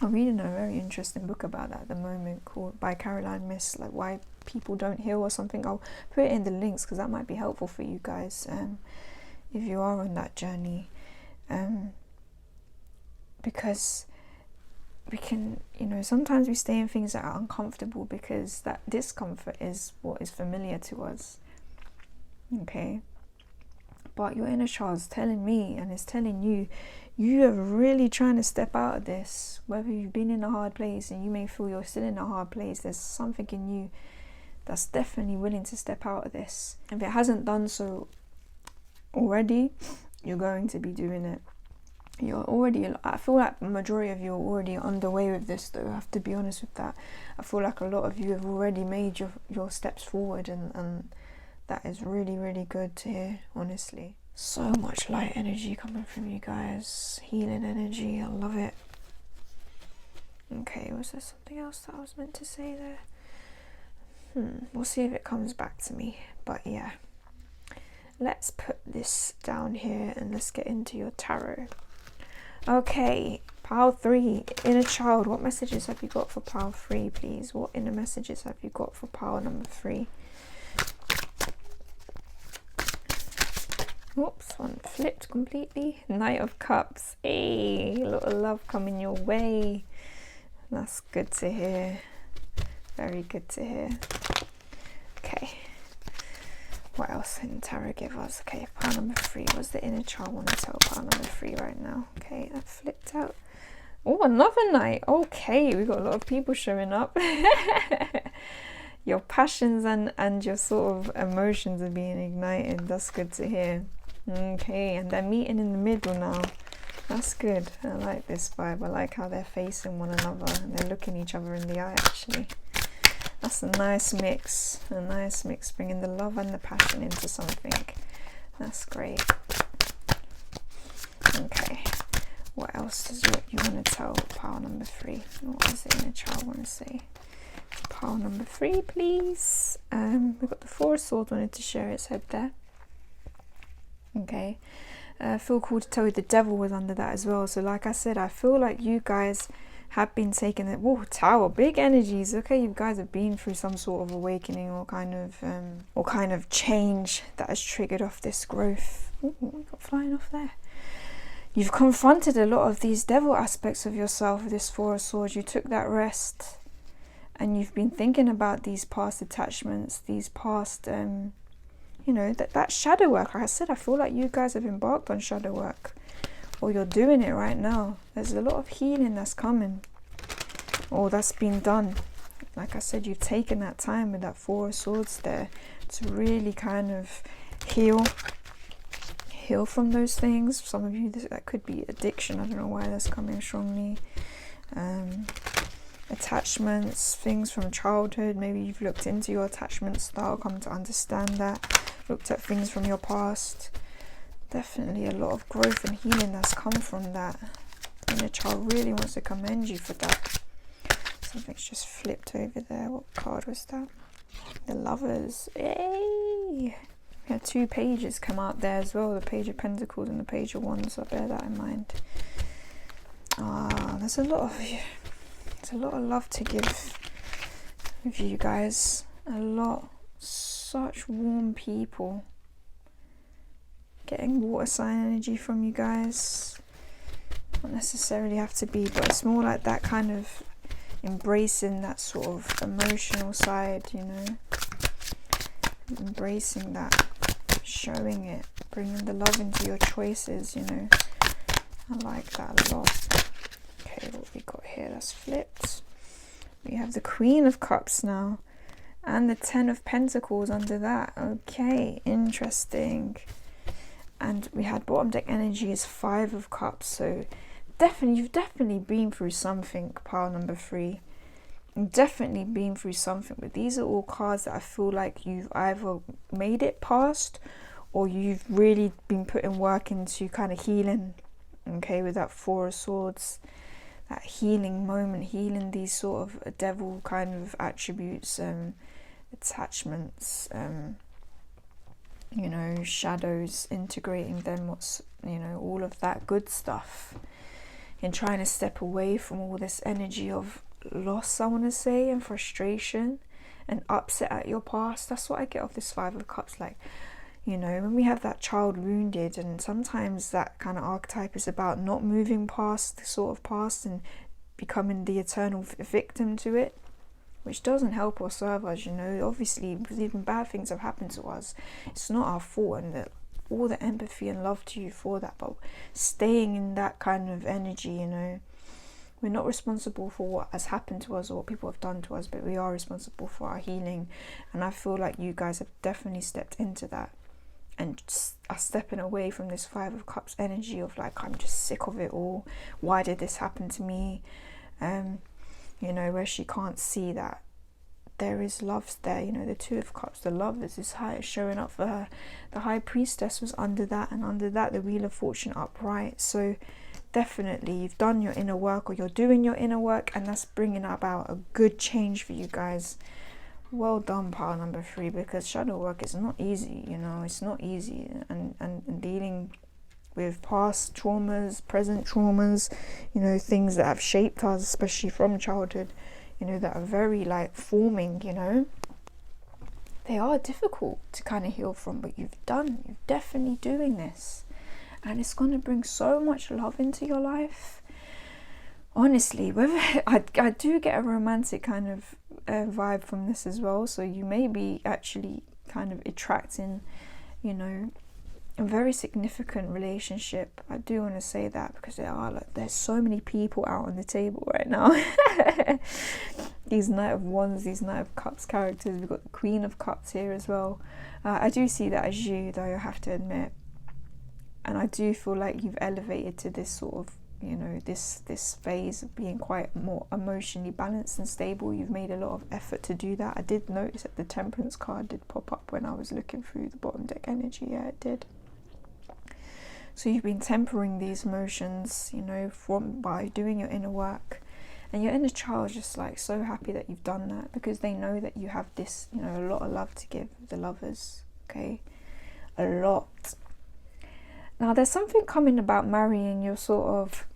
I'm reading a very interesting book about that at the moment, called by Caroline Myss, like Why People Don't Heal or something. I'll put it in the links because that might be helpful for you guys if you are on that journey, because we can, you know, sometimes we stay in things that are uncomfortable because that discomfort is what is familiar to us, okay? But your inner child's telling me, and it's telling you, you are really trying to step out of this. Whether you've been in a hard place and you may feel you're still in a hard place, there's something in you that's definitely willing to step out of this. If it hasn't done so already, you're going to be doing it. You're already, I feel like the majority of you are already underway with this though, I have to be honest with that. I feel like a lot of you have already made your steps forward, and that is really good to hear, honestly. So much light energy coming from you guys, healing energy, I love it. Okay, was there something else that I was meant to say there? We'll see if it comes back to me, but yeah. Let's put this down here and let's get into your tarot. Okay, pile 3, inner child. What messages have you got for pile 3, please? What inner messages have you got for pile number 3? Oops, one flipped completely. Knight of Cups. Hey, a lot of love coming your way. That's good to hear. Very good to hear. Okay. What else can tarot give us? Okay, pile number 3. What's the inner child want to tell pile number 3 right now? Okay, that flipped out. Oh, another knight. Okay, we've got a lot of people showing up. Your passions and your sort of emotions are being ignited. That's good to hear. Okay, and they're meeting in the middle now. That's good. I like this vibe. I like how they're facing one another and they're looking each other in the eye, actually. That's a nice mix. A nice mix, bringing the love and the passion into something. That's great. Okay. What else is what you want to tell pile number 3? What does the inner child want to say? Pile number 3, please. We've got the 4 of Swords wanted to share its head there. Okay. I feel called to tell you the devil was under that as well. So like I said, I feel like you guys have been taking it. Whoa, Tower, big energies. Okay, you guys have been through some sort of awakening or kind of change that has triggered off this growth. Ooh, we got flying off there. You've confronted a lot of these devil aspects of yourself with this 4 of Swords. You took that rest. And you've been thinking about these past attachments, these past, you know, that shadow work. Like I said, I feel like you guys have embarked on shadow work, or you're doing it right now. There's a lot of healing that's coming, or that's been done. Like I said, you've taken that time with that 4 of Swords there to really kind of heal from those things. Some of you, that could be addiction. I don't know why that's coming strongly. Attachments, things from childhood. Maybe you've looked into your attachment style, come to understand that, looked at things from your past. Definitely a lot of growth and healing that's come from that. And the child really wants to commend you for that. Something's just flipped over there. What card was that? The Lovers. Yay! We had 2 pages come out there as well, the Page of Pentacles and the Page of Wands, so bear that in mind. There's a lot of love to give with you guys. A lot. Such warm people. Getting water sign energy from you guys. Not necessarily have to be, but it's more like that kind of embracing that sort of emotional side, you know. Embracing that. Showing it. Bringing the love into your choices, you know. I like that a lot. Okay, what we got here, that's flipped. We have the Queen of Cups now, and the Ten of Pentacles under that. Okay, interesting. And we had bottom deck energy is Five of Cups, so you've definitely been through something, pile number 3. You've definitely been through something, but these are all cards that I feel like you've either made it past, or you've really been putting work into kind of healing. Okay, with that Four of Swords, that healing moment, healing these sort of devil kind of attributes, attachments, you know, shadows, integrating them, all of that good stuff, and trying to step away from all this energy of loss, I want to say, and frustration and upset at your past. That's what I get off this Five of Cups. Like, you know, when we have that child wounded, and sometimes that kind of archetype is about not moving past the sort of past and becoming the eternal victim to it, which doesn't help or serve us, you know. Obviously, even bad things have happened to us, it's not our fault, and all the empathy and love to you for that, but staying in that kind of energy, you know, we're not responsible for what has happened to us or what people have done to us, but we are responsible for our healing. And I feel like you guys have definitely stepped into that and are stepping away from this Five of Cups energy of like, I'm just sick of it all, why did this happen to me? You know, where she can't see that there is love there. You know, the Two of Cups, the love is high, showing up for her. The High Priestess was under that, and under that the Wheel of Fortune upright. So definitely you've done your inner work, or you're doing your inner work, and that's bringing about a good change for you guys. Well done, pile number 3, because shadow work is not easy, you know, it's not easy, and dealing with past traumas, present traumas, you know, things that have shaped us, especially from childhood, you know, that are very like forming, you know, they are difficult to kind of heal from, but you're definitely doing this, and it's going to bring so much love into your life. Honestly, whether I do get a romantic kind of vibe from this as well, so you may be actually kind of attracting, you know, a very significant relationship. I do want to say that, because there's so many people out on the table right now. These Knight of Wands, these Knight of Cups characters, we've got the Queen of Cups here as well. I do see that as you, though, I have to admit, and I do feel like you've elevated to this sort of, you know, this phase of being quite more emotionally balanced and stable. You've made a lot of effort to do that. I did notice that the Temperance card did pop up when I was looking through the bottom deck energy. Yeah, it did. So you've been tempering these emotions, you know, by doing your inner work, and your inner child is just like so happy that you've done that, because they know that you have this, you know, a lot of love to give the lovers. Okay, a lot. Now there's something coming about marrying your sort of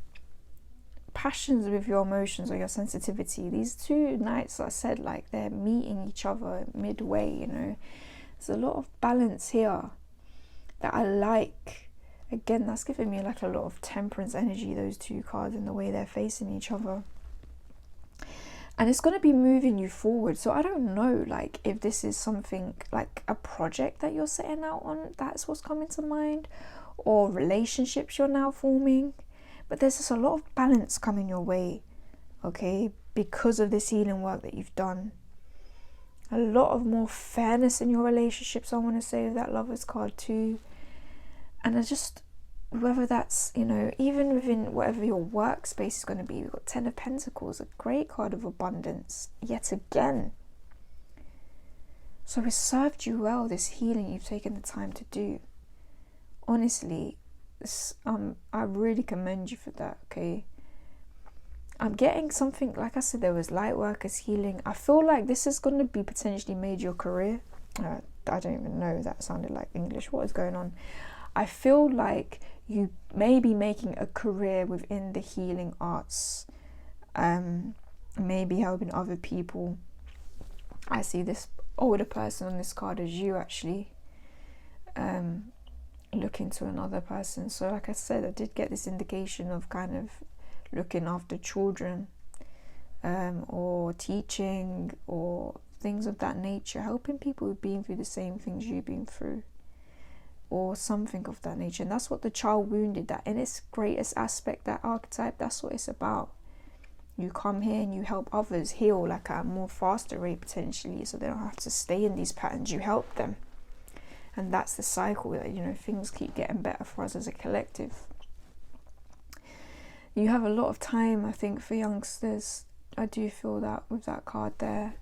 passions with your emotions, or your sensitivity. These two knights, I said, like they're meeting each other midway, you know. There's a lot of balance here that I like. Again, that's giving me like a lot of temperance energy, those two cards, and the way they're facing each other. And it's going to be moving you forward. So I don't know, like, if this is something like a project that you're setting out on, that's what's coming to mind, or relationships you're now forming. But there's just a lot of balance coming your way, okay, because of this healing work that you've done. A lot of more fairness in your relationships, I want to say, with that Lovers card too. And I just, whether that's, you know, even within whatever your workspace is going to be, we've got Ten of Pentacles, a great card of abundance, yet again. So it served you well, this healing you've taken the time to do. Honestly, I really commend you for that, okay? I'm getting something, like I said, there was light workers, healing. I feel like this is going to be potentially made your career. I don't even know, that sounded like English. What is going on? I feel like you may be making a career within the healing arts, maybe helping other people. I see this older person on this card as you, actually, looking to another person. So like I said, I did get this indication of kind of looking after children, or teaching, or things of that nature, helping people who've been through the same things you've been through. or something of that nature. And that's what the child wounded, that in its greatest aspect, that archetype, that's what it's about. You come here and you help others heal like at a more faster rate potentially, so they don't have to stay in these patterns. You help them. And that's the cycle that, you know, things keep getting better for us as a collective. You have a lot of time, I think, for youngsters. I do feel that with that card there.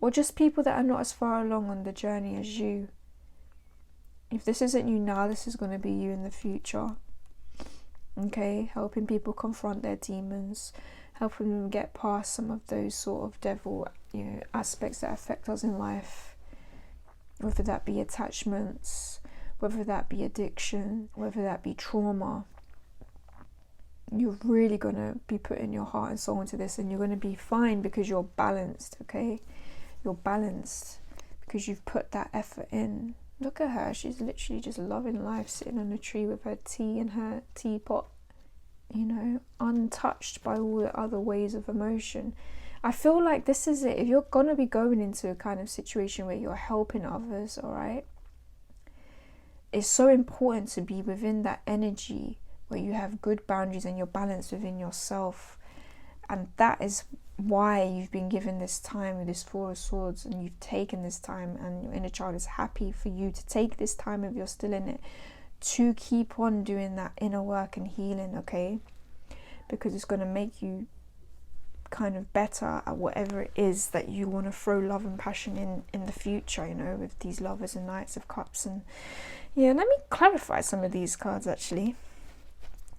Or just people that are not as far along on the journey as you. If this isn't you now, this is going to be you in the future. Okay, helping people confront their demons, helping them get past some of those sort of devil, you know, aspects that affect us in life. Whether that be attachments, whether that be addiction, whether that be trauma. You're really going to be putting your heart and soul into this, and you're going to be fine because you're balanced, okay? You're balanced because you've put that effort in. Look at her, she's literally just loving life, sitting on a tree with her tea and her teapot, you know, untouched by all the other ways of emotion. I feel like this is it. If you're going to be going into a kind of situation where you're helping others, all right, it's so important to be within that energy where you have good boundaries and you're balanced within yourself. And that is why you've been given this time with this Four of Swords, and you've taken this time, and your inner child is happy for you to take this time if you're still in it, to keep on doing that inner work and healing, okay? Because it's going to make you kind of better at whatever it is that you want to throw love and passion in the future, you know, with these Lovers and Knights of Cups. And yeah, let me clarify some of these cards actually.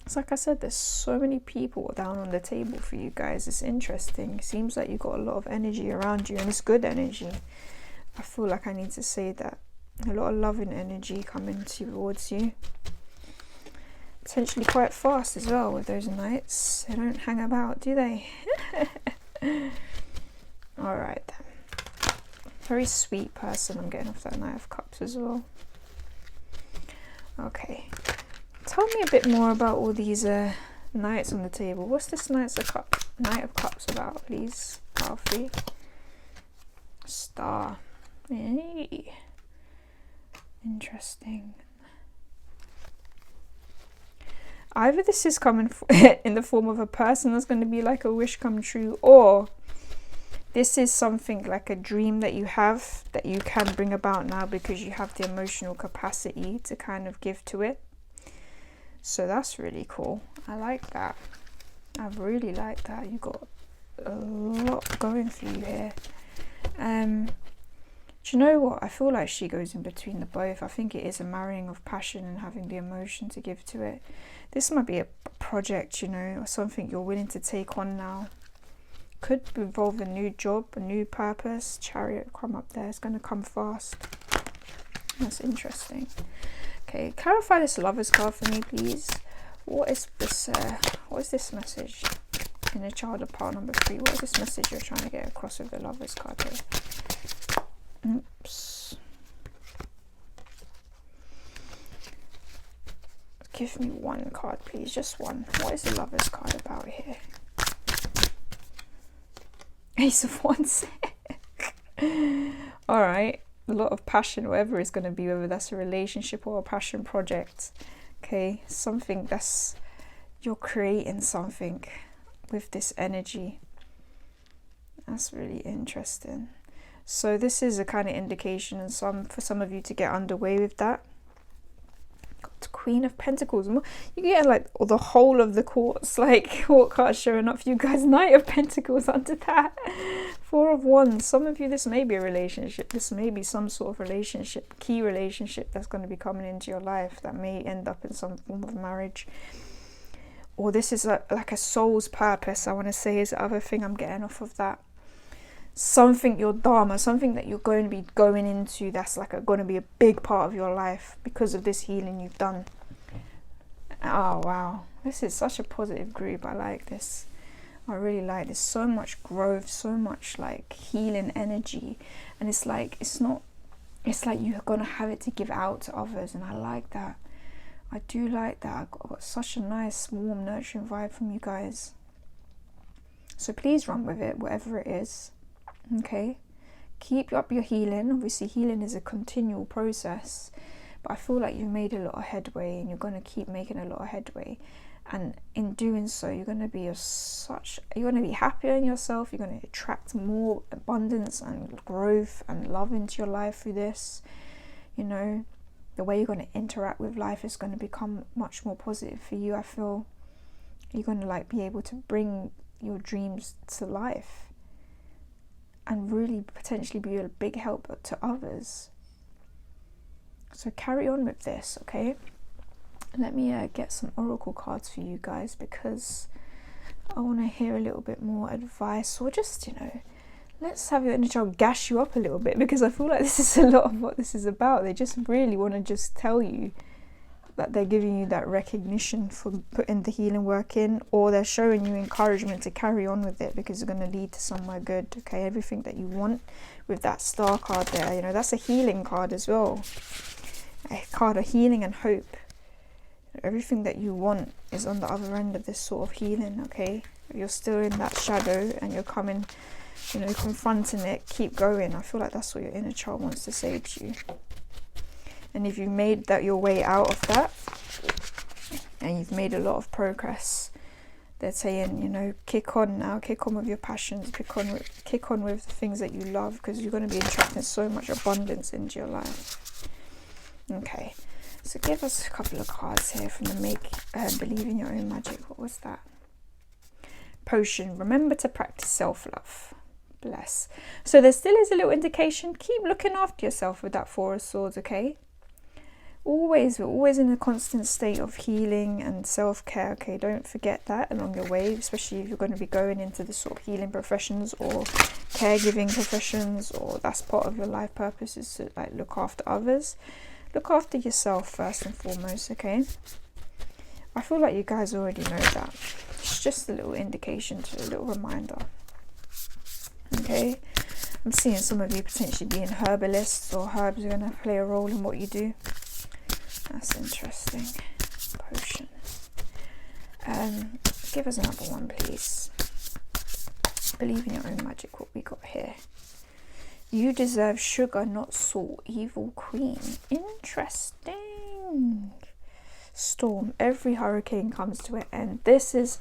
It's like I said, there's so many people down on the table for you guys. It's interesting. It seems like you've got a lot of energy around you, and it's good energy. I feel like I need to say that. A lot of loving energy coming towards you. Potentially quite fast as well with those knights. They don't hang about, do they? Alright then. Very sweet person I'm getting off that Knight of Cups as well. Okay. Tell me a bit more about all these knights on the table. What's this Knight of Cups about, please? Power 3. Star. Hey. Interesting. Either this is coming in the form of a person that's going to be like a wish come true, or this is something like a dream that you have that you can bring about now because you have the emotional capacity to kind of give to it. So that's really cool. I like that. I really like that. You got a lot going for you here. Do you know what? I feel like she goes in between the both. I think it is a marrying of passion and having the emotion to give to it. This might be a project, you know, or something you're willing to take on now. Could involve a new job, a new purpose. Chariot come up there. It's going to come fast. That's interesting. Okay, clarify this Lovers card for me, please. What is this message? In a child of pile number 3. What is this message you're trying to get across with the Lovers card here? Oops. Give me one card, please. Just one. What is the Lovers card about here? Ace of Wands. Alright. A lot of passion, whatever it's going to be, whether that's a relationship or a passion project. Okay. Something that's... You're creating something with this energy. That's really interesting. So this is a kind of indication and for some of you to get underway with that. Got Queen of Pentacles. You get like the whole of the courts, like court cards showing up for you guys. Knight of Pentacles under that. Four of Wands. Some of you, this may be a relationship. This may be some sort of relationship, key relationship that's going to be coming into your life that may end up in some form of marriage. Or this is like a soul's purpose, I want to say, is the other thing I'm getting off of that. Something, your dharma, something that you're going to be going into that's like going to be a big part of your life because of this healing you've done. Oh wow, this is such a positive group. I like this. I really like this. So much growth, so much like healing energy, and it's like it's like you're gonna have it to give out to others, and I like that. I do like that. I got such a nice warm nurturing vibe from you guys. So please run with it, whatever it is. Okay, keep up your healing. Obviously healing is a continual process, but I feel like you've made a lot of headway, and you're going to keep making a lot of headway. And in doing so, you're going to be happier in yourself. You're going to attract more abundance and growth and love into your life through this. You know, the way you're going to interact with life is going to become much more positive for you. I feel you're going to like be able to bring your dreams to life and really potentially be a big help to others. So carry on with this, okay? Let me get some oracle cards for you guys, because I want to hear a little bit more advice, or just, you know, let's have your inner child gash you up a little bit, because I feel like this is a lot of what this is about. They just really want to just tell you that they're giving you that recognition for putting the healing work in, or they're showing you encouragement to carry on with it, because it's going to lead to somewhere good. Okay, everything that you want with that star card there, you know, that's a healing card as well, a card of healing and hope. Everything that you want is on the other end of this sort of healing. Okay, if you're still in that shadow and you're coming, you know, confronting it, keep going. I feel like that's what your inner child wants to say to you. And if you made that your way out of that, and you've made a lot of progress, they're saying, you know, kick on now, kick on with your passions, kick on with the things that you love, because you're going to be attracting so much abundance into your life. Okay, so give us a couple of cards here from the Believe in Your Own Magic. What was that? Potion. Remember to practice self-love. Bless. So there still is a little indication. Keep looking after yourself with that Four of Swords, okay? We're always in a constant state of healing and self-care, okay? Don't forget that along your way, especially if you're going to be going into the sort of healing professions or caregiving professions, or that's part of your life purpose, is to like look after others. Look after yourself first and foremost, okay? I feel like you guys already know that. It's just a little indication, to a little reminder. Okay? I'm seeing some of you potentially being herbalists, or herbs are going to play a role in what you do. That's interesting. Potion. Give us another one, please. Believe in Your Own Magic. What we got here? You deserve sugar, not salt. Evil Queen. Interesting. Storm. Every hurricane comes to an end. This is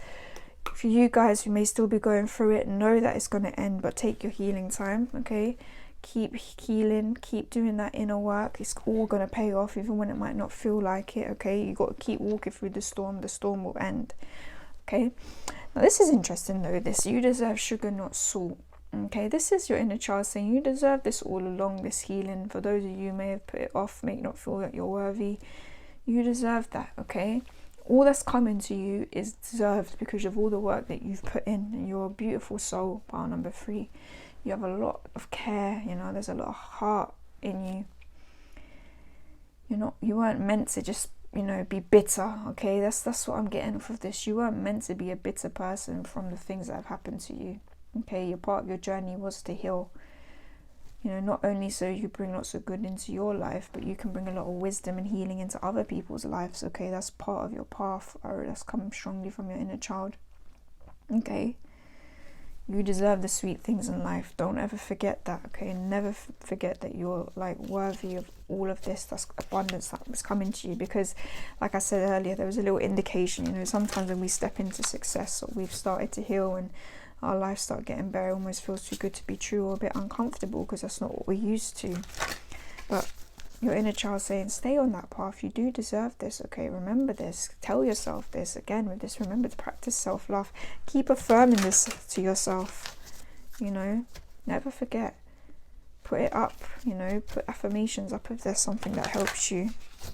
for you guys who may still be going through it. Know that it's going to end, but take your healing time, okay? Keep healing, keep doing that inner work. It's all going to pay off, even when it might not feel like it, okay? You got to keep walking through the storm will end, okay? Now this is interesting though, this you deserve sugar, not salt. Okay, this is your inner child saying you deserve this all along, this healing. For those of you who may have put it off, may not feel that you're worthy, you deserve that, okay? All that's coming to you is deserved because of all the work that you've put in, and you're a beautiful soul. Pile number 3. You have a lot of care, you know, there's a lot of heart in you. You weren't meant to just, you know, be bitter, okay? That's what I'm getting off of this. You weren't meant to be a bitter person from the things that have happened to you. Okay, your part of your journey was to heal, you know, not only so you bring lots of good into your life, but you can bring a lot of wisdom and healing into other people's lives, okay? That's part of your path, or that's coming strongly from your inner child, okay? You deserve the sweet things in life. Don't ever forget that, okay? Never forget that you're like worthy of all of this. That's abundance that's coming to you, because like I said earlier, there was a little indication, you know, sometimes when we step into success, or we've started to heal and our life start getting better, it almost feels too good to be true, or a bit uncomfortable, because that's not what we're used to. But your inner child saying, stay on that path. You do deserve this, okay? Remember this. Tell yourself this. Again, with this, remember to practice self-love. Keep affirming this to yourself, you know? Never forget. Put it up, you know? Put affirmations up if there's something that helps you,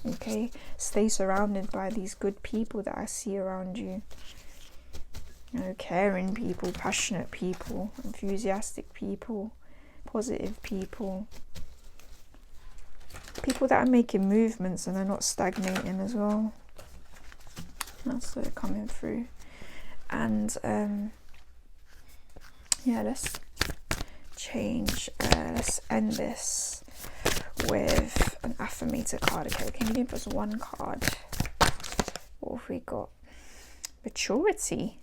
okay? Stay surrounded by these good people that I see around you. You know, caring people, passionate people, enthusiastic people, positive people. People that are making movements and they're not stagnating as well. That's what they're coming through. And yeah, let's change. Let's end this with an affirmator card. Okay, can you give us one card? What have we got? Maturity.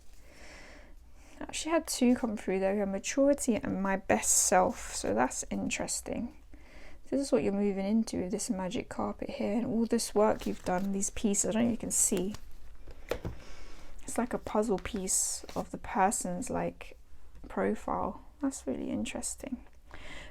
I actually had 2 come through there. We have maturity and my best self. So that's interesting. This is what you're moving into with this magic carpet here, and all this work you've done, these pieces, I don't know if you can see. It's like a puzzle piece of the person's like profile. That's really interesting.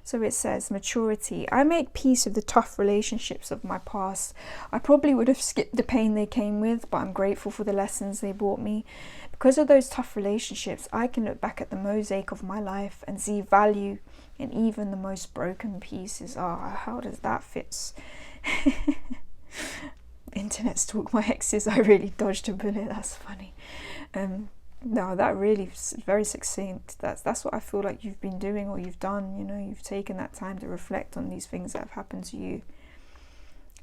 So it says maturity. I make peace with the tough relationships of my past. I probably would have skipped the pain they came with, but I'm grateful for the lessons they brought me. Because of those tough relationships, I can look back at the mosaic of my life and see value in even the most broken pieces. How does that fit? Internet stalk my exes. I really dodged a bullet. That's funny. No, that really is very succinct. That's what I feel like you've been doing, or you've done. You know, you've taken that time to reflect on these things that have happened to you,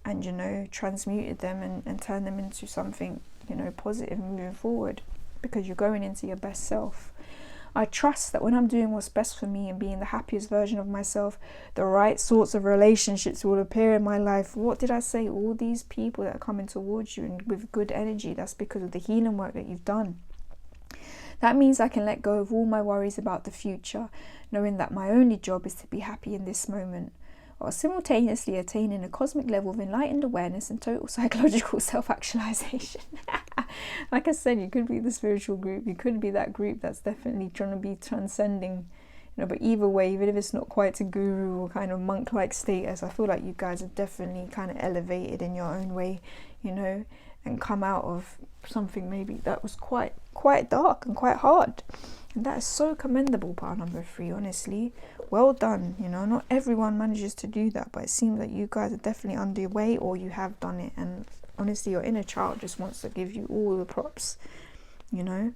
and, you know, transmuted them and turned them into something, you know, positive moving forward, because you're going into your best self. I trust that when I'm doing what's best for me and being the happiest version of myself, the right sorts of relationships will appear in my life. What did I say? All these people that are coming towards you and with good energy, that's because of the healing work that you've done. That means I can let go of all my worries about the future, knowing that my only job is to be happy in this moment, while simultaneously attaining a cosmic level of enlightened awareness and total psychological self-actualization. Like I said, you could be the spiritual group, you could be that group that's definitely trying to be transcending, you know, but either way, even if it's not quite to guru or kind of monk-like status, I feel like you guys are definitely kind of elevated in your own way, you know, and come out of something maybe that was quite dark and quite hard. And that is so commendable, pile number 3, honestly. Well done. You know, not everyone manages to do that, but it seems like you guys are definitely underway, or you have done it. And honestly, your inner child just wants to give you all the props, you know.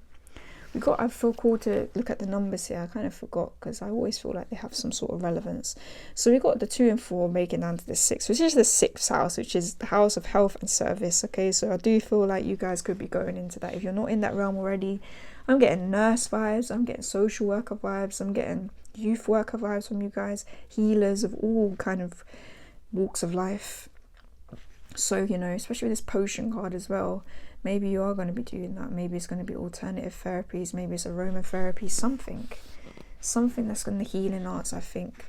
I feel called to look at the numbers here. I kind of forgot, because I always feel like they have some sort of relevance. So we got the 2 and 4 making down to the 6, which is the 6th house, which is the house of health and service. Okay, so I do feel like you guys could be going into that. If you're not in that realm already, I'm getting nurse vibes, I'm getting social worker vibes, I'm getting youth worker vibes from you guys, healers of all kind of walks of life. So, you know, especially with this potion card as well, maybe you are going to be doing that. Maybe it's going to be alternative therapies, maybe it's aromatherapy, something that's going to healing arts, I think.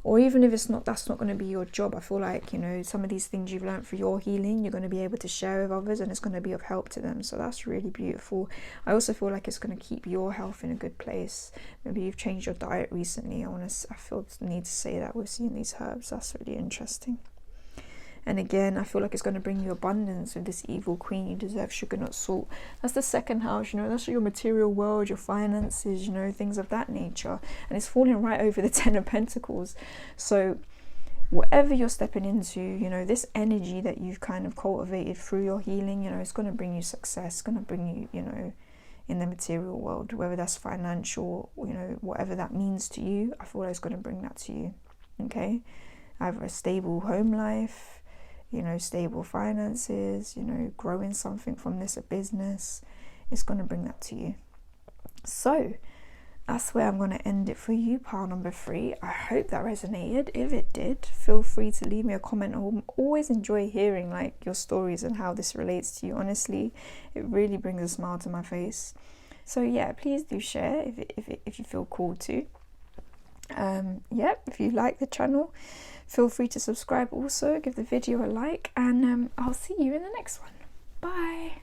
Or even if it's not, that's not going to be your job. I feel like, you know, some of these things you've learned for your healing, you're going to be able to share with others, and it's going to be of help to them. So that's really beautiful. I also feel like it's going to keep your health in a good place. Maybe you've changed your diet recently. I feel the need to say that with seeing these herbs. That's really interesting. And again, I feel like it's going to bring you abundance with this evil queen. You deserve sugar, not salt. That's the 2nd house, you know, that's your material world, your finances, you know, things of that nature. And it's falling right over the 10 of Pentacles. So whatever you're stepping into, you know, this energy that you've kind of cultivated through your healing, you know, it's going to bring you success. It's going to bring you, you know, in the material world, whether that's financial, you know, whatever that means to you, I feel like it's going to bring that to you. Okay? Either a stable home life, you know, stable finances, you know, growing something from this, a business, it's going to bring that to you. So that's where I'm going to end it for you, pile number 3. I hope that resonated. If it did, feel free to leave me a comment. I always enjoy hearing like your stories and how this relates to you. Honestly, it really brings a smile to my face. So yeah, please do share if you feel called to. If you like the channel, feel free to subscribe also, give the video a like, and I'll see you in the next one. Bye.